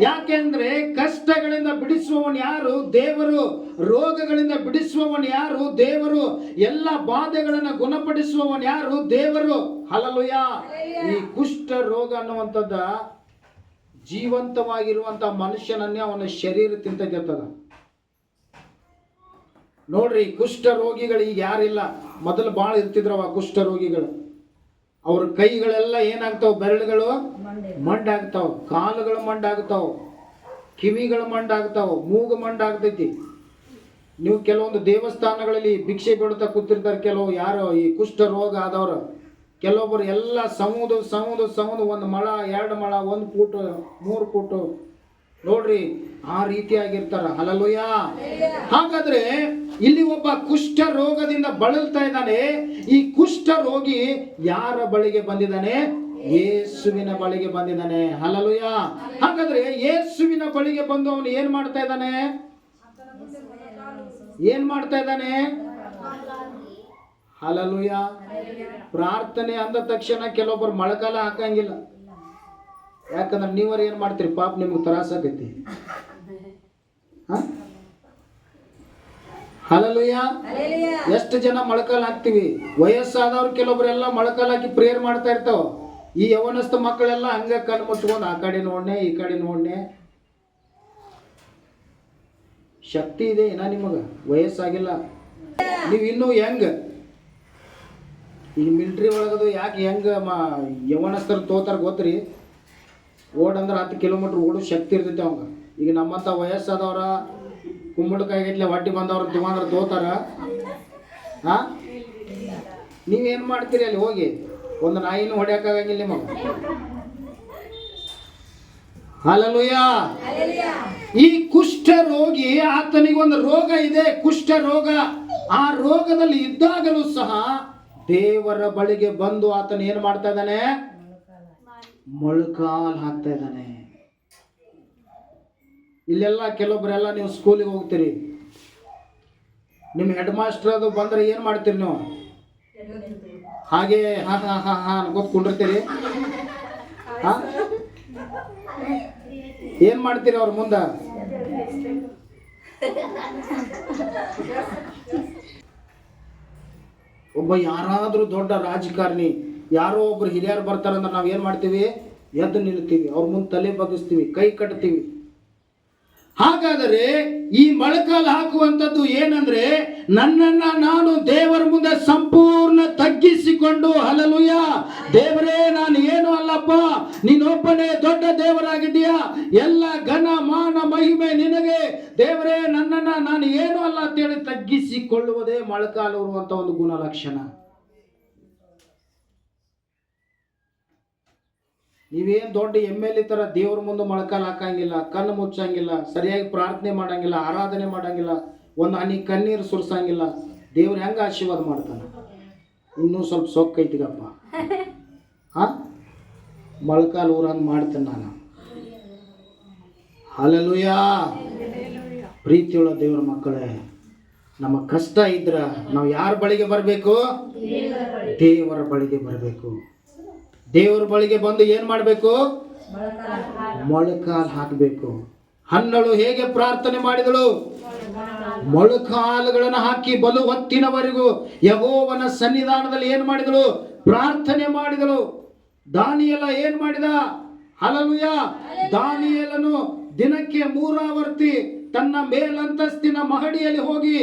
ಯಾಕೆಂದ್ರೆ ಕಷ್ಟಗಳಿಂದ ಬಿಡಿಸುವವನು ಯಾರು? ದೇವರು. ರೋಗಗಳಿಂದ ಬಿಡಿಸುವವನು ಯಾರು? ದೇವರು. ಎಲ್ಲ ಬಾಧೆಗಳನ್ನ ಗುಣಪಡಿಸುವವನು ಯಾರು? ದೇವರು. ಹಲ್ಲೆಲೂಯಾ. ಈ ಕುಷ್ಠ ರೋಗ ಅನ್ನುವಂಥದ್ದ ಜೀವಂತವಾಗಿರುವಂತ ಮನುಷ್ಯನನ್ನೇ ಅವನ ಶರೀರ ತಿಂತದ. ನೋಡ್ರಿ, ಕುಷ್ಠ ರೋಗಿಗಳು ಈಗ ಯಾರಿಲ್ಲ, ಮೊದಲು ಭಾಳ ಇರ್ತಿದ್ರವ ಕುಷ್ಠ ರೋಗಿಗಳು. ಅವ್ರ ಕೈಗಳೆಲ್ಲ ಏನಾಗ್ತಾವ? ಬೆರಳುಗಳು ಮಂಡಾಗ್ತಾವ, ಕಾಲುಗಳು ಮಂಡಾಗ್ತಾವ, ಕಿವಿಗಳು ಮಂಡಾಗ್ತಾವ, ಮೂಗು ಮಂಡಾಗ್ತೈತಿ. ನೀವು ಕೆಲವೊಂದು ದೇವಸ್ಥಾನಗಳಲ್ಲಿ ಭಿಕ್ಷೆ ಬಿಡ್ತಾ ಕೂತಿರ್ತಾರೆ ಕೆಲವು, ಯಾರು ಈ ಕುಷ್ಠ ರೋಗ ಆದವರು. ಕೆಲವೊಬ್ಬರು ಎಲ್ಲ ಸೌದು 1 ಮೊಳ 2 ಮೊಳ 1 ಫೂಟ್ 3 ಫೂಟ್ ನೋಡ್ರಿ, ಆ ರೀತಿಯಾಗಿರ್ತಾರ. ಹಲ್ಲೆಲೂಯಾ. ಹಾಗಾದ್ರೆ ಇಲ್ಲಿ ಒಬ್ಬ ಕುಷ್ಠ ರೋಗದಿಂದ ಬಳಲ್ತಾ ಇದ್ದಾನೆ. ಈ ಕುಷ್ಠ ರೋಗಿ ಯಾರ ಬಳಿಗೆ ಬಂದಿದ್ದಾನೆ? ಯೇಸುವಿನ ಬಳಿಗೆ ಬಂದಿದ್ದಾನೆ. ಹಲ್ಲೆಲೂಯಾ. ಹಾಗಾದ್ರೆ ಯೇಸುವಿನ ಬಳಿಗೆ ಬಂದು ಅವನು ಏನ್ ಮಾಡ್ತಾ ಇದ್ದಾನೆ? ಏನ್ ಮಾಡ್ತಾ ಇದ್ದಾನೆ? ಹಲ್ಲೆಲೂಯಾ. ಪ್ರಾರ್ಥನೆ ಅಂದ ತಕ್ಷಣ ಕೆಲವೊಬ್ಬರು ಮೊಳಕಾಲ ಹಾಕಂಗಿಲ್ಲ. ಯಾಕಂದ್ರೆ ನೀವರು ಏನ್ ಮಾಡ್ತೀರಿ? ಪಾಪ ನಿಮ್ಗೆ ತ್ರಾಸಾಗೈತಿ. ಹಲ್ಲೆಲೂಯಾ. ಎಷ್ಟು ಜನ ಮೊಳಕಾಲ್ ಹಾಕ್ತಿವಿ? ವಯಸ್ಸಾದವ್ರು ಕೆಲವೊಬ್ರೆಲ್ಲ ಮೊಳಕಾಲ್ ಹಾಕಿ ಪ್ರೇಯರ್ ಮಾಡ್ತಾ ಇರ್ತಾವ. ಈ ಯವನಸ್ಥ ಮಕ್ಕಳೆಲ್ಲ ಹಂಗ ಕಣ್ಣು ಮುಚ್ಕೊಂಡು ಆ ಕಡೆ ನೋಡ್ನೆ ಈ ಕಡೆ ನೋಡ್ನೆ. ಶಕ್ತಿ ಇದೆ ಇನ್ನ ನಿಮಗ, ವಯಸ್ಸಾಗಿಲ್ಲ. ನೀವು ಇನ್ನೂ ಹೆಂಗ ಈಗ ಮಿಲಿಟ್ರಿ ಒಳಗದು ಯಾಕೆ ಹೆಂಗ ಯವನಸ್ಥರು ತೋತಾರ ಗೊತ್ತ್ರಿ? ಓಡಂದ್ರೆ 10 ಕಿಲೋಮೀಟರ್ ಓಡೋ ಶಕ್ತಿ ಇರ್ತೈತೆ ಅವಂಗ. ಈಗ ನಮ್ಮಂಥ ವಯಸ್ಸಾದವ್ರ ಕುಂಬಳಕಾಯಿಗಟ್ಲೆ ಹೊಟ್ಟಿ ಬಂದವ್ರು ತಗೊಂಡ್ರೆ ತೋತಾರ? ಹಾ, ನೀವೇನು ಮಾಡ್ತೀರಿ ಅಲ್ಲಿ ಹೋಗಿ? ಒಂದು ನಾಯಿನೂ ಹೊಡ್ಯಾಕಾಗಂಗಿಲ್ಲ ನಿಮಗೆ. ಹಲ್ಲೆಲೂಯ. ಈ ಕುಷ್ಠ ರೋಗಿ, ಆತನಿಗೆ ಒಂದು ರೋಗ ಇದೆ, ಕುಷ್ಠ ರೋಗ. ಆ ರೋಗದಲ್ಲಿ ಇದ್ದಾಗಲೂ ಸಹ ದೇವರ ಬಳಿಗೆ ಬಂದು ಆತನ ಏನು ಮಾಡ್ತಾ ಇದ್ದಾನೆ? ಮೊಳಕಾಲ್ ಹಾಕ್ತಾ ಇದ್ದಾನೆ. ಇಲ್ಲೆಲ್ಲ ಕೆಲವೊಬ್ಬರೆಲ್ಲ ನೀವು ಸ್ಕೂಲಿಗೆ ಹೋಗ್ತೀರಿ, ನಿಮ್ಮ ಹೆಡ್ ಮಾಸ್ಟರ್ ಅದು ಬಂದ್ರೆ ಏನು ಮಾಡ್ತೀರಿ ನೀವು? ಹಾಗೆ ಹಾ ಹಾ ಹಾ ಹಾ ಅನ್ಕೋತ ಕುಂಡಿರ್ತೀರಿ. ಹಾ, ಏನ್ ಮಾಡ್ತೀರಿ ಅವ್ರ ಮುಂದ? ಒಬ್ಬ ಯಾರಾದ್ರೂ ದೊಡ್ಡ ರಾಜಕಾರಣಿ, ಯಾರೋ ಒಬ್ರು ಹಿರಿಯರು ಬರ್ತಾರಂದ್ರೆ ನಾವ್ ಏನ್ ಮಾಡ್ತೀವಿ? ಎದ್ದು ನಿಲ್ತೀವಿ, ಅವ್ರ ಮುಂದೆ ತಲೆ ಬಗ್ಗಿಸ್ತೀವಿ, ಕೈ ಕಟ್ತೀವಿ. ಹಾಗಾದರೆ ಈ ಮೊಳಕಾಲು ಹಾಕುವಂಥದ್ದು ಏನಂದ್ರೆ, ನನ್ನನ್ನ ನಾನು ದೇವರ ಮುಂದೆ ಸಂಪೂರ್ಣ ತಗ್ಗಿಸಿಕೊಂಡು, ಹಲ್ಲೆಲೂಯ, ದೇವರೇ ನಾನು ಏನು ಅಲ್ಲಪ್ಪ, ನೀನೊಬ್ಬನೇ ದೊಡ್ಡ ದೇವರಾಗಿದ್ದೀಯಾ, ಎಲ್ಲ ಘನ ಮಾನ ಮಹಿಮೆ ನಿನಗೆ ದೇವರೇ, ನನ್ನನ್ನ ನಾನು ಏನು ಅಲ್ಲ ಅಂತೇಳಿ ತಗ್ಗಿಸಿಕೊಳ್ಳುವುದೇ ಮೊಳಕಾಲು ಇರುವಂತ ಒಂದು ಗುಣಲಕ್ಷಣ. ನೀವೇನು ದೊಡ್ಡ MLA ತರ ದೇವ್ರ ಮುಂದೆ ಮೊಳಕಾಲು ಹಾಕಂಗಿಲ್ಲ, ಕಣ್ಣು ಮುಚ್ಚಂಗಿಲ್ಲ, ಸರಿಯಾಗಿ ಪ್ರಾರ್ಥನೆ ಮಾಡಂಗಿಲ್ಲ, ಆರಾಧನೆ ಮಾಡಂಗಿಲ್ಲ, ಒಂದು ಹನಿ ಕಣ್ಣೀರು ಸುರಿಸಂಗಿಲ್ಲ. ದೇವ್ರು ಹೆಂಗೆ ಆಶೀರ್ವಾದ ಮಾಡ್ತಾನೆ? ಇನ್ನೂ ಸ್ವಲ್ಪ ಸೊಕ್ಕೈತಿಗಪ್ಪ. ಹಾ, ಮೊಳಕಾಲು ಊರಂಗೆ ಮಾಡ್ತೇನೆ ನಾನು. ಹಲ್ಲೆಲೂಯ. ಪ್ರೀತಿಯುಳ್ಳ ದೇವರ ಮಕ್ಕಳೇ, ನಮ್ಮ ಕಷ್ಟ ಇದ್ರ ನಾವು ಯಾರ ಬಳಿಗೆ ಬರಬೇಕು? ದೇವರ ಬಳಿಗೆ ಬರಬೇಕು. ದೇವರ ಬಳಿಗೆ ಬಂದು ಏನ್ ಮಾಡಬೇಕು? ಮೊಳಕಾಲು ಹಾಕಬೇಕು. ಹನ್ನಳು ಹೇಗೆ ಪ್ರಾರ್ಥನೆ ಮಾಡಿದಳು? ಮೊಳಕಾಲುಗಳನ್ನು ಹಾಕಿ ಬಲು ಹೊತ್ತಿನವರೆಗೂ ಯೆಹೋವನ ಸನ್ನಿಧಾನದಲ್ಲಿ ಏನ್ ಮಾಡಿದಳು? ಪ್ರಾರ್ಥನೆ ಮಾಡಿದಳು. ದಾನಿಯೇಲ ಏನ್ ಮಾಡಿದ? ಹಲ್ಲೆಲೂಯ. ದಾನಿಯೇಲನು ದಿನಕ್ಕೆ 3 ಆವರ್ತಿ ತನ್ನ ಮೇಲಂತಸ್ತಿನ ಮಹಡಿಯಲ್ಲಿ ಹೋಗಿ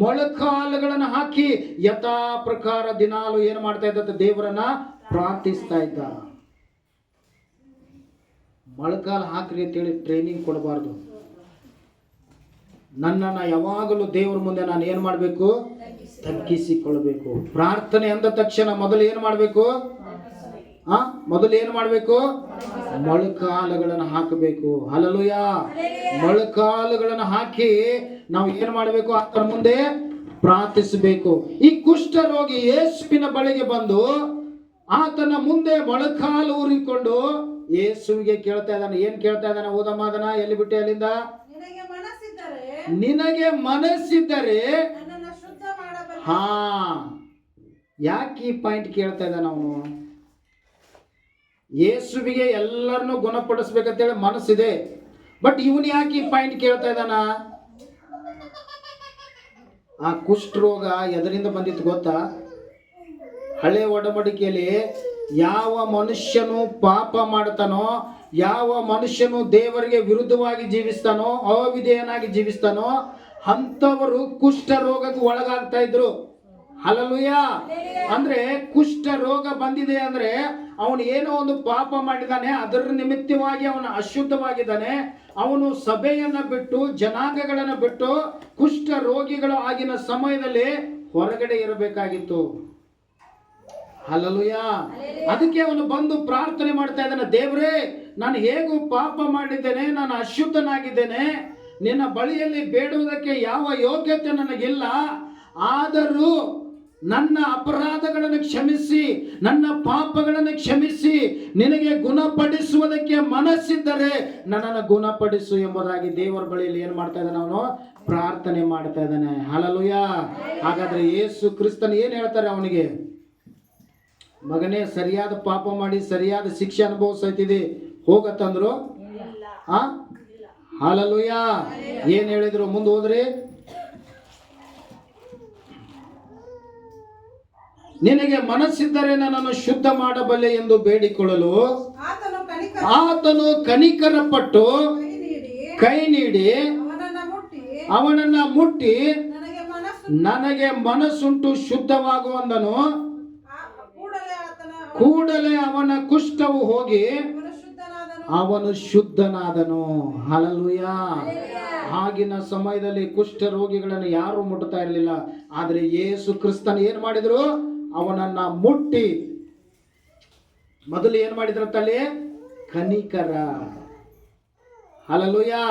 ಮೊಳಕಾಲುಗಳನ್ನು ಹಾಕಿ ಯಥಾ ಪ್ರಕಾರ ದಿನಾಲು ಏನ್ ಮಾಡ್ತಾ ಇದ್ದ? ದೇವರನ್ನ ಪ್ರಾರ್ಥಿಸ್ತಾ ಇದ್ದ. ಮೊಳಕಾಲು ಹಾಕ್ರಿ ಅಂತೇಳಿ ಟ್ರೈನಿಂಗ್ ಕೊಡಬಾರ್ದು. ನನ್ನನ್ನು ಯಾವಾಗಲೂ ದೇವರ ಮುಂದೆ ನಾನು ಏನು ಮಾಡಬೇಕು? ತಗ್ಗಿಸಿಕೊಳ್ಬೇಕು. ಪ್ರಾರ್ಥನೆ ಅಂದ ತಕ್ಷಣ ಮೊದಲು ಏನು ಮಾಡಬೇಕು? ಮೊದಲು ಏನು ಮಾಡಬೇಕು? ಮೊಳಕಾಲುಗಳನ್ನು ಹಾಕಬೇಕು. ಹಲ್ಲೆಲೂಯ. ಮೊಳಕಾಲುಗಳನ್ನು ಹಾಕಿ ನಾವು ಏನು ಮಾಡಬೇಕು? ಆತನ ಮುಂದೆ ಪ್ರಾರ್ಥಿಸಬೇಕು. ಈ ಕುಷ್ಠ ರೋಗಿ ಯೇಸುವಿನ ಬಳಿಗೆ ಬಂದು ಆತನ ಮುಂದೆ ಮೊಳಕಾಲು ಊರಿಕೊಂಡು ಯೇಸುವಿಗೆ ಕೇಳ್ತಾ ಇದ್ದಾನೆ. ಏನ್ ಕೇಳ್ತಾ ಇದ್ದಾನೆ? ಓದಮ್ಮ ಅದನ್ನ. ಎಲ್ಲಿ ಬಿಟ್ಟೆ? ಅಲ್ಲಿಂದ. ನಿನಗೆ ಮನಸ್ಸಿದ್ದರೆ. ಹಾ, ಯಾಕೆ ಈ ಪಾಯಿಂಟ್ ಕೇಳ್ತಾ ಇದ್ದಾನ ಅವನು? ಯೇಸುವಿಗೆ ಎಲ್ಲರನ್ನೂ ಗುಣಪಡಿಸ್ಬೇಕಂತೇಳಿ ಮನಸ್ಸಿದೆ, ಬಟ್ ಇವನು ಯಾಕೆ ಈ ಪಾಯಿಂಟ್ ಕೇಳ್ತಾ ಇದ್ದಾನ? ಆ ಕುಷ್ಠರೋಗ ಎದರಿಂದ ಬಂದಿತ್ತು ಗೊತ್ತಾ? ಹಳೆ ಒಡಂಬಡಿಕೆಯಲ್ಲಿ ಯಾವ ಮನುಷ್ಯನು ಪಾಪ ಮಾಡ್ತಾನೋ, ಯಾವ ಮನುಷ್ಯನು ದೇವರಿಗೆ ವಿರುದ್ಧವಾಗಿ ಜೀವಿಸ್ತಾನೋ, ಅವಿಧೇಯನಾಗಿ ಜೀವಿಸ್ತಾನೋ, ಅಂಥವರು ಕುಷ್ಠ ರೋಗಕ್ಕೆ ಒಳಗಾಗ್ತಾ ಇದ್ರು. ಹಲ್ಲೆಲೂಯ. ಅಂದ್ರೆ ಕುಷ್ಠ ರೋಗ ಬಂದಿದೆ ಅಂದ್ರೆ ಅವನು ಏನೋ ಒಂದು ಪಾಪ ಮಾಡಿದಾನೆ, ಅದರ ನಿಮಿತ್ತವಾಗಿ ಅವನು ಅಶುದ್ಧವಾಗಿದ್ದಾನೆ. ಅವನು ಸಭೆಯನ್ನ ಬಿಟ್ಟು, ಜನಾಂಗಗಳನ್ನ ಬಿಟ್ಟು, ಕುಷ್ಠ ರೋಗಿಗಳು ಆಗಿನ ಸಮಯದಲ್ಲಿ ಹೊರಗಡೆ ಇರಬೇಕಾಗಿತ್ತು. ಹಲ್ಲೆಲೂಯ. ಅದಕ್ಕೆ ಅವನು ಬಂದು ಪ್ರಾರ್ಥನೆ ಮಾಡ್ತಾ ಇದ್ದಾನೆ. ದೇವರೇ, ನಾನು ಹೇಗೂ ಪಾಪ ಮಾಡಿದ್ದೇನೆ, ನಾನು ಅಶುದ್ಧನಾಗಿದ್ದೇನೆ, ನಿನ್ನ ಬಳಿಯಲ್ಲಿ ಬೇಡುವುದಕ್ಕೆ ಯಾವ ಯೋಗ್ಯತೆ ನನಗಿಲ್ಲ. ಆದರೂ ನನ್ನ ಅಪರಾಧಗಳನ್ನು ಕ್ಷಮಿಸಿ, ನನ್ನ ಪಾಪಗಳನ್ನು ಕ್ಷಮಿಸಿ, ನಿನಗೆ ಗುಣಪಡಿಸುವುದಕ್ಕೆ ಮನಸ್ಸಿದ್ದರೆ ನನ್ನನ್ನು ಗುಣಪಡಿಸು ಎಂಬುದಾಗಿ ದೇವರ ಬಳಿಯಲ್ಲಿ ಏನು ಮಾಡ್ತಾ ಇದ್ದಾನೆ? ಅವನು ಪ್ರಾರ್ಥನೆ ಮಾಡ್ತಾ ಇದ್ದಾನೆ. ಹಲ್ಲೆಲೂಯ. ಹಾಗಾದ್ರೆ ಯೇಸು ಕ್ರಿಸ್ತನು ಏನು ಹೇಳ್ತಾರೆ ಅವನಿಗೆ? ಮಗನೇ, ಸರಿಯಾದ ಪಾಪ ಮಾಡಿ ಸರಿಯಾದ ಶಿಕ್ಷೆ ಅನುಭವಿಸೈತಿದೆ, ಹೋಗತ್ತಂದ್ರು. ಹಲ್ಲೆಲೂಯ. ಏನ್ ಹೇಳಿದ್ರು? ಮುಂದೆ ಹೋದ್ರಿ. ನಿನಗೆ ಮನಸ್ಸಿದ್ದರೆ ನನ್ನನ್ನು ಶುದ್ಧ ಮಾಡಬಲ್ಲೆ ಎಂದು ಬೇಡಿಕೊಳ್ಳಲು ಆತನು ಕನಿಕರಪಟ್ಟು ಕೈ ನೀಡಿ ಅವನನ್ನ ಮುಟ್ಟಿ ನನಗೆ ಮನಸ್ಸುಂಟು ಶುದ್ಧವಾಗುವಂದನು. ಕೂಡಲೇ ಅವನ ಕುಷ್ಠವು ಹೋಗಿ ಅವನು ಶುದ್ಧನಾದನು. ಹಲ್ಲೆಲೂಯ. ಆಗಿನ ಸಮಯದಲ್ಲಿ ಕುಷ್ಠ ರೋಗಿಗಳನ್ನು ಯಾರು ಮುಟ್ತಾ ಇರಲಿಲ್ಲ. ಆದ್ರೆ ಯೇಸು ಕ್ರಿಸ್ತನ ಏನ್ ಮಾಡಿದ್ರು, ಅವನನ್ನ ಮುಟ್ಟಿ ಮೊದಲು ಏನ್ ಮಾಡಿದ್ರಂತಲ್ಲಿ ಕನಿಕರ. ಹಲ್ಲೆಲೂಯಾ.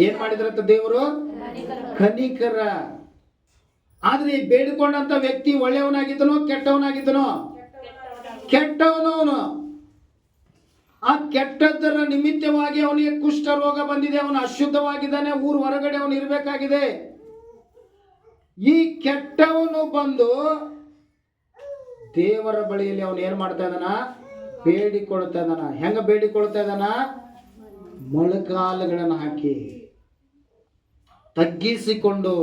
ಏನ್ ಮಾಡಿದ್ರಂತ ದೇವರು, ಕನಿಕರ. ಆದ್ರೆ ಬೇಡಿಕೊಂಡಂತ ವ್ಯಕ್ತಿ ಒಳ್ಳೆಯವನಾಗಿದ್ದನೋ ಕೆಟ್ಟವನಾಗಿದ್ದನೋ? ಕೆಟ್ಟವನು. ಅವನು ಆ ಕೆಟ್ಟದ್ದರ ನಿಮಿತ್ತವಾಗಿ ಅವನಿಗೆ ಕುಷ್ಠ ರೋಗ ಬಂದಿದೆ, ಅವನು ಅಶುದ್ಧವಾಗಿದ್ದಾನೆ, ಊರು ಹೊರಗಡೆ ಅವನು ಇರಬೇಕಾಗಿದೆ. ಈ ಕೆಟ್ಟವನು ಬಂದು ದೇವರ ಬಳಿಯಲ್ಲಿ ಅವನು ಏನ್ ಮಾಡ್ತಾ ಇದ್ದಾನ, ಬೇಡಿಕೊಳ್ತಾ ಇದ್ದಾನ. ಹೆಂಗ ಬೇಡಿಕೊಳ್ತಾ ಇದ್ದಾನ? ಮೊಳಕಾಲುಗಳನ್ನು ಹಾಕಿ ತಗ್ಗಿಸಿಕೊಂಡು.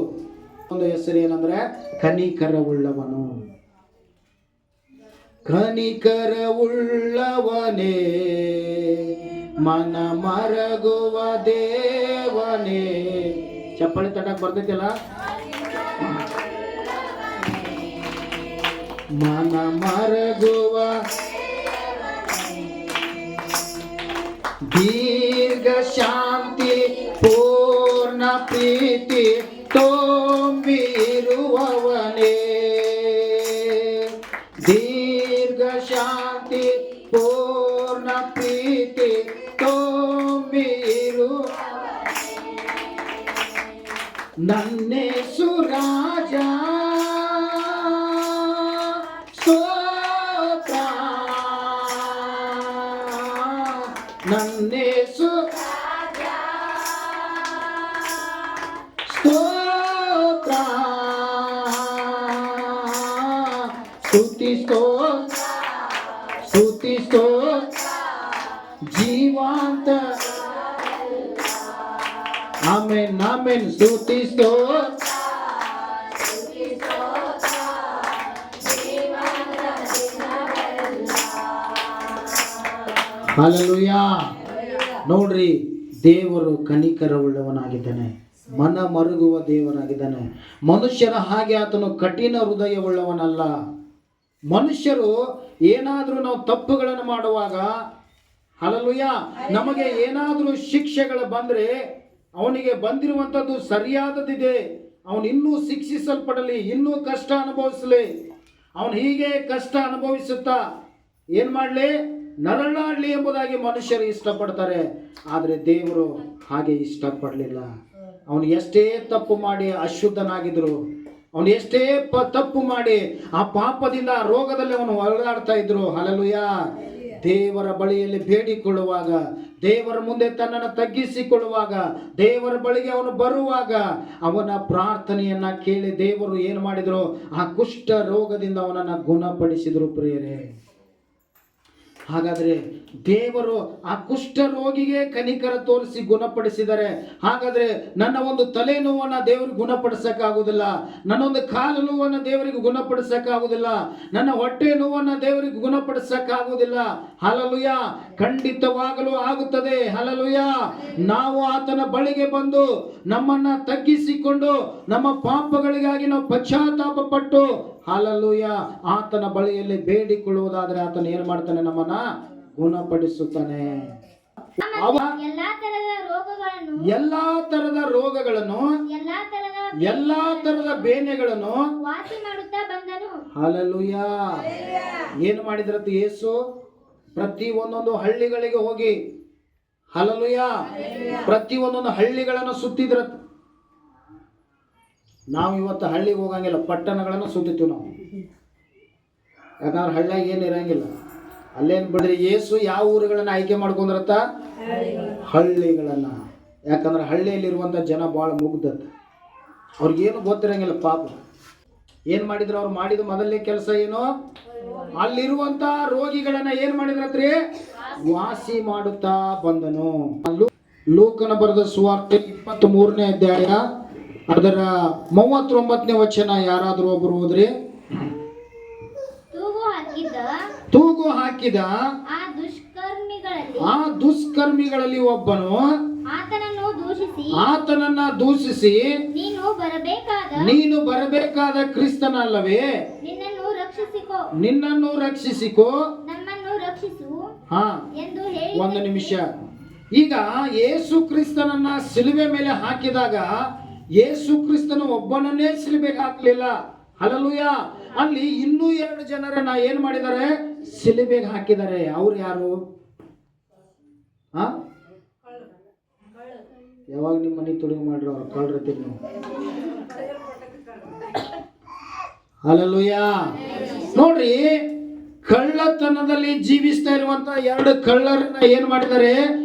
ಒಂದು ಹೆಸರು ಏನಂದ್ರೆ ಕನಿಕರವುಳ್ಳವನು. ಕನಿಕರವುಳ್ಳವನೇ, ಮನ ಮರಗುವ ದೇವನೇ. ಚಪ್ಪಳಿ ತಟ್ಟಕ್ ಬರ್ತೈತಿಲ್ಲ? ಮನ ಮರಗುವ ದೀರ್ಘ ಶಾಂತಿ ಪೂರ್ಣ ಪ್ರೀತಿ ತುಂಬಿರುವವನೇ. ದೀರ್ಘ ಶಾಂತಿ ಪೂರ್ಣ ಪ್ರೀತಿ ತುಂಬಿರು ನನ್ನೇಸು ರಾಜ ಸ್ತೋತ್ರ. ನನ್ನೇಸು ಸ್ತೋತ್ರ. ಸ್ತುತಿ ಸ್ತುತಿ ಜೀವಾಂತ. Amen amen. ಸ್ತುತಿ ಹಲ್ಲೆಲೂಯಾ. ನೋಡ್ರಿ, ದೇವರು ಕನಿಕರವುಳ್ಳವನಾಗಿದ್ದಾನೆ, ಮನ ಮರುಗುವ ದೇವರಾಗಿದ್ದಾನೆ. ಮನುಷ್ಯರ ಹಾಗೆ ಆತನು ಕಠಿಣ ಹೃದಯವುಳ್ಳವನಲ್ಲ. ಮನುಷ್ಯರು ಏನಾದ್ರೂ ನಾವು ತಪ್ಪುಗಳನ್ನು ಮಾಡುವಾಗ, ಹಲ್ಲೆಲೂಯಾ, ನಮಗೆ ಏನಾದ್ರೂ ಶಿಕ್ಷೆಗಳು ಬಂದ್ರೆ ಅವನಿಗೆ ಬಂದಿರುವಂಥದ್ದು ಸರಿಯಾದದಿದೆ, ಅವನು ಇನ್ನೂ ಶಿಕ್ಷಿಸಲ್ಪಡಲಿ, ಇನ್ನೂ ಕಷ್ಟ ಅನುಭವಿಸಲಿ, ಅವನು ಹೀಗೆ ಕಷ್ಟ ಅನುಭವಿಸುತ್ತಾ ಏನ್ ಮಾಡ್ಲಿ, ನರಳಾಡ್ಲಿ ಎಂಬುದಾಗಿ ಮನುಷ್ಯರು ಇಷ್ಟಪಡ್ತಾರೆ. ಆದರೆ ದೇವರು ಹಾಗೆ ಇಷ್ಟಪಡಲಿಲ್ಲ. ಅವನು ಎಷ್ಟೇ ತಪ್ಪು ಮಾಡಿ ಅಶುದ್ಧನಾಗಿದ್ರು, ಅವನು ಎಷ್ಟೇ ತಪ್ಪು ಮಾಡಿ ಆ ಪಾಪದಿಂದ ಆ ರೋಗದಲ್ಲಿ ಅವನು ಹೊರಗಾಡ್ತಾ ಇದ್ರು, ಹಲ್ಲೆಲೂಯಾ, ದೇವರ ಬಳಿಯಲ್ಲಿ ಬೇಡಿಕೊಳ್ಳುವಾಗ, ದೇವರ ಮುಂದೆ ತನ್ನನ್ನು ತಗ್ಗಿಸಿಕೊಳ್ಳುವಾಗ, ದೇವರ ಬಳಿಗೆ ಅವನು ಬರುವಾಗ ಅವನ ಪ್ರಾರ್ಥನೆಯನ್ನ ಕೇಳಿ ದೇವರು ಏನು ಮಾಡಿದ್ರು, ಆ ಕುಷ್ಠ ರೋಗದಿಂದ ಅವನನ್ನು ಗುಣಪಡಿಸಿದ್ರು ಪ್ರಿಯರೇ. ಹಾಗಾದ್ರೆ ದೇವರು ಆ ಕುಷ್ಠ ರೋಗಿಗೆ ಕನಿಕರ ತೋರಿಸಿ ಗುಣಪಡಿಸಿದರೆ, ಹಾಗಾದ್ರೆ ನನ್ನ ಒಂದು ತಲೆ ನೋವನ್ನ ದೇವರಿಗೆ ಗುಣಪಡಿಸಕ್ಕಾಗುವುದಿಲ್ಲ, ನನ್ನೊಂದು ಕಾಲು ನೋವನ್ನ ದೇವರಿಗೆ ಗುಣಪಡಿಸಕ್ಕಾಗುವುದಿಲ್ಲ, ನನ್ನ ಹೊಟ್ಟೆ ನೋವನ್ನ ದೇವರಿಗೆ ಗುಣಪಡಿಸಕ್ಕಾಗುವುದಿಲ್ಲ. ಹಲ್ಲೆಲೂಯಾ. ಖಂಡಿತವಾಗಲೂ ಆಗುತ್ತದೆ. ಹಲ್ಲೆಲೂಯಾ. ನಾವು ಆತನ ಬಳಿಗೆ ಬಂದು ನಮ್ಮನ್ನ ತಗ್ಗಿಸಿಕೊಂಡು ನಮ್ಮ ಪಾಪಗಳಿಗಾಗಿ ನಾವು ಪಶ್ಚಾತ್ತಾಪ ಪಟ್ಟು, ಹಲ್ಲೆಲೂಯಾ, ಆತನ ಬಳಿಯಲ್ಲಿ ಬೇಡಿಕೊಳ್ಳುವುದಾದ್ರೆ ಆತನ ಏನ್ ಮಾಡ್ತಾನೆ, ನಮ್ಮನ್ನ ಗುಣಪಡಿಸುತ್ತಾನೆ. ಎಲ್ಲಾ ತರದ ರೋಗಗಳನ್ನು, ಎಲ್ಲಾ ತರದ ಬೇನೆಗಳನ್ನು ಹಲ್ಲೆಲೂಯಾ ಏನು ಮಾಡಿದ್ರಂತ ಯೇಸು? ಪ್ರತಿ ಒಂದೊಂದು ಹಳ್ಳಿಗಳಿಗೆ ಹೋಗಿ, ಹಲ್ಲೆಲೂಯಾ, ಪ್ರತಿ ಒಂದೊಂದು ಹಳ್ಳಿಗಳನ್ನು ಸುತ್ತಿದ್ರಂತ. ನಾವು ಇವತ್ತು ಹಳ್ಳಿಗೆ ಹೋಗಂಗಿಲ್ಲ, ಪಟ್ಟಣಗಳನ್ನು ಸುತ್ತೀವಿ ನಾವು. ಯಾಕಂದ್ರೆ ಹಳ್ಳಿಯಾಗ ಏನು ಇರಂಗಿಲ್ಲ. ಅಲ್ಲೇನು ಬಿಡ್ರಿ, ಯೇಸು ಯಾವ ಊರುಗಳನ್ನ ಆಯ್ಕೆ ಮಾಡ್ಕೊಂಡ್ರತ್ತ? ಹಳ್ಳಿಗಳನ್ನ. ಯಾಕಂದ್ರೆ ಹಳ್ಳಿಯಲ್ಲಿರುವಂಥ ಜನ ಭಾಳ ಮುಗ್ದತ್ತ, ಅವ್ರಿಗೇನು ಗೊತ್ತಿರಂಗಿಲ್ಲ ಪಾಪ. ಏನು ಮಾಡಿದ್ರು ಅವ್ರು? ಮಾಡಿದ ಮೊದಲನೇ ಕೆಲಸ ಏನು? ಅಲ್ಲಿರುವಂಥ ರೋಗಿಗಳನ್ನ ಏನು ಮಾಡಿದ್ರತ್ರಿ? ವಾಸಿ ಮಾಡುತ್ತಾ ಬಂದನು. ಲೂಕನ ಬರೆದ ಸುವಾರ್ತೆ 23ನೇ ಅಧ್ಯಾಯ ಅದರ 39ನೇ ವಚನ ಯಾರಾದರೂ ಒಬ್ಬರು ಓದ್ರಿ. ತೂಗು ಹಾಕಿದ ಆ ದುಷ್ಕರ್ಮಿಗಳಲ್ಲಿ ಒಬ್ಬನು ಆತನನ್ನ ದೂಷಿಸಿ, ನೀನು ಬರಬೇಕಾದ ಕ್ರಿಸ್ತನಲ್ಲವೇ? ನಿನ್ನನ್ನು ರಕ್ಷಿಸಿಕೋ. ಹಾ, ಒಂದು ನಿಮಿಷ. ಈಗ ಯೇಸು ಕ್ರಿಸ್ತನನ್ನ ಸಿಲುಬೆ ಮೇಲೆ ಹಾಕಿದಾಗ ಯೇಸು ಕ್ರಿಸ್ತನ ಒಬ್ಬನನ್ನೇ ಸಿಲುಬೆಗೆ ಹಾಕಲಿಲ್ಲ. ಹಲ್ಲೆಲೂಯಾ. ಅಲ್ಲಿ ಇನ್ನೂ 2 ಜನರನ್ನ ಏನ್ ಮಾಡಿದ್ದಾರೆ? ಸಿಲುಬೆಗೆ ಹಾಕಿದ್ದಾರೆ. ಅವ್ರು ಯಾರು? ಯಾವಾಗ ನಿಮ್ಮ ಮನೆ ತುಡುಗು ಮಾಡ್ರಿ ಅವ್ರು ಕಳ್ರತ್ತೀರಿ ನೀವು. ಹಲ್ಲೆಲೂಯಾ. ನೋಡ್ರಿ, ಕಳ್ಳತನದಲ್ಲಿ ಜೀವಿಸ್ತಾ ಇರುವಂತ 2 ಕಳ್ಳರನ್ನ ಏನ್ ಮಾಡಿದ್ದಾರೆ?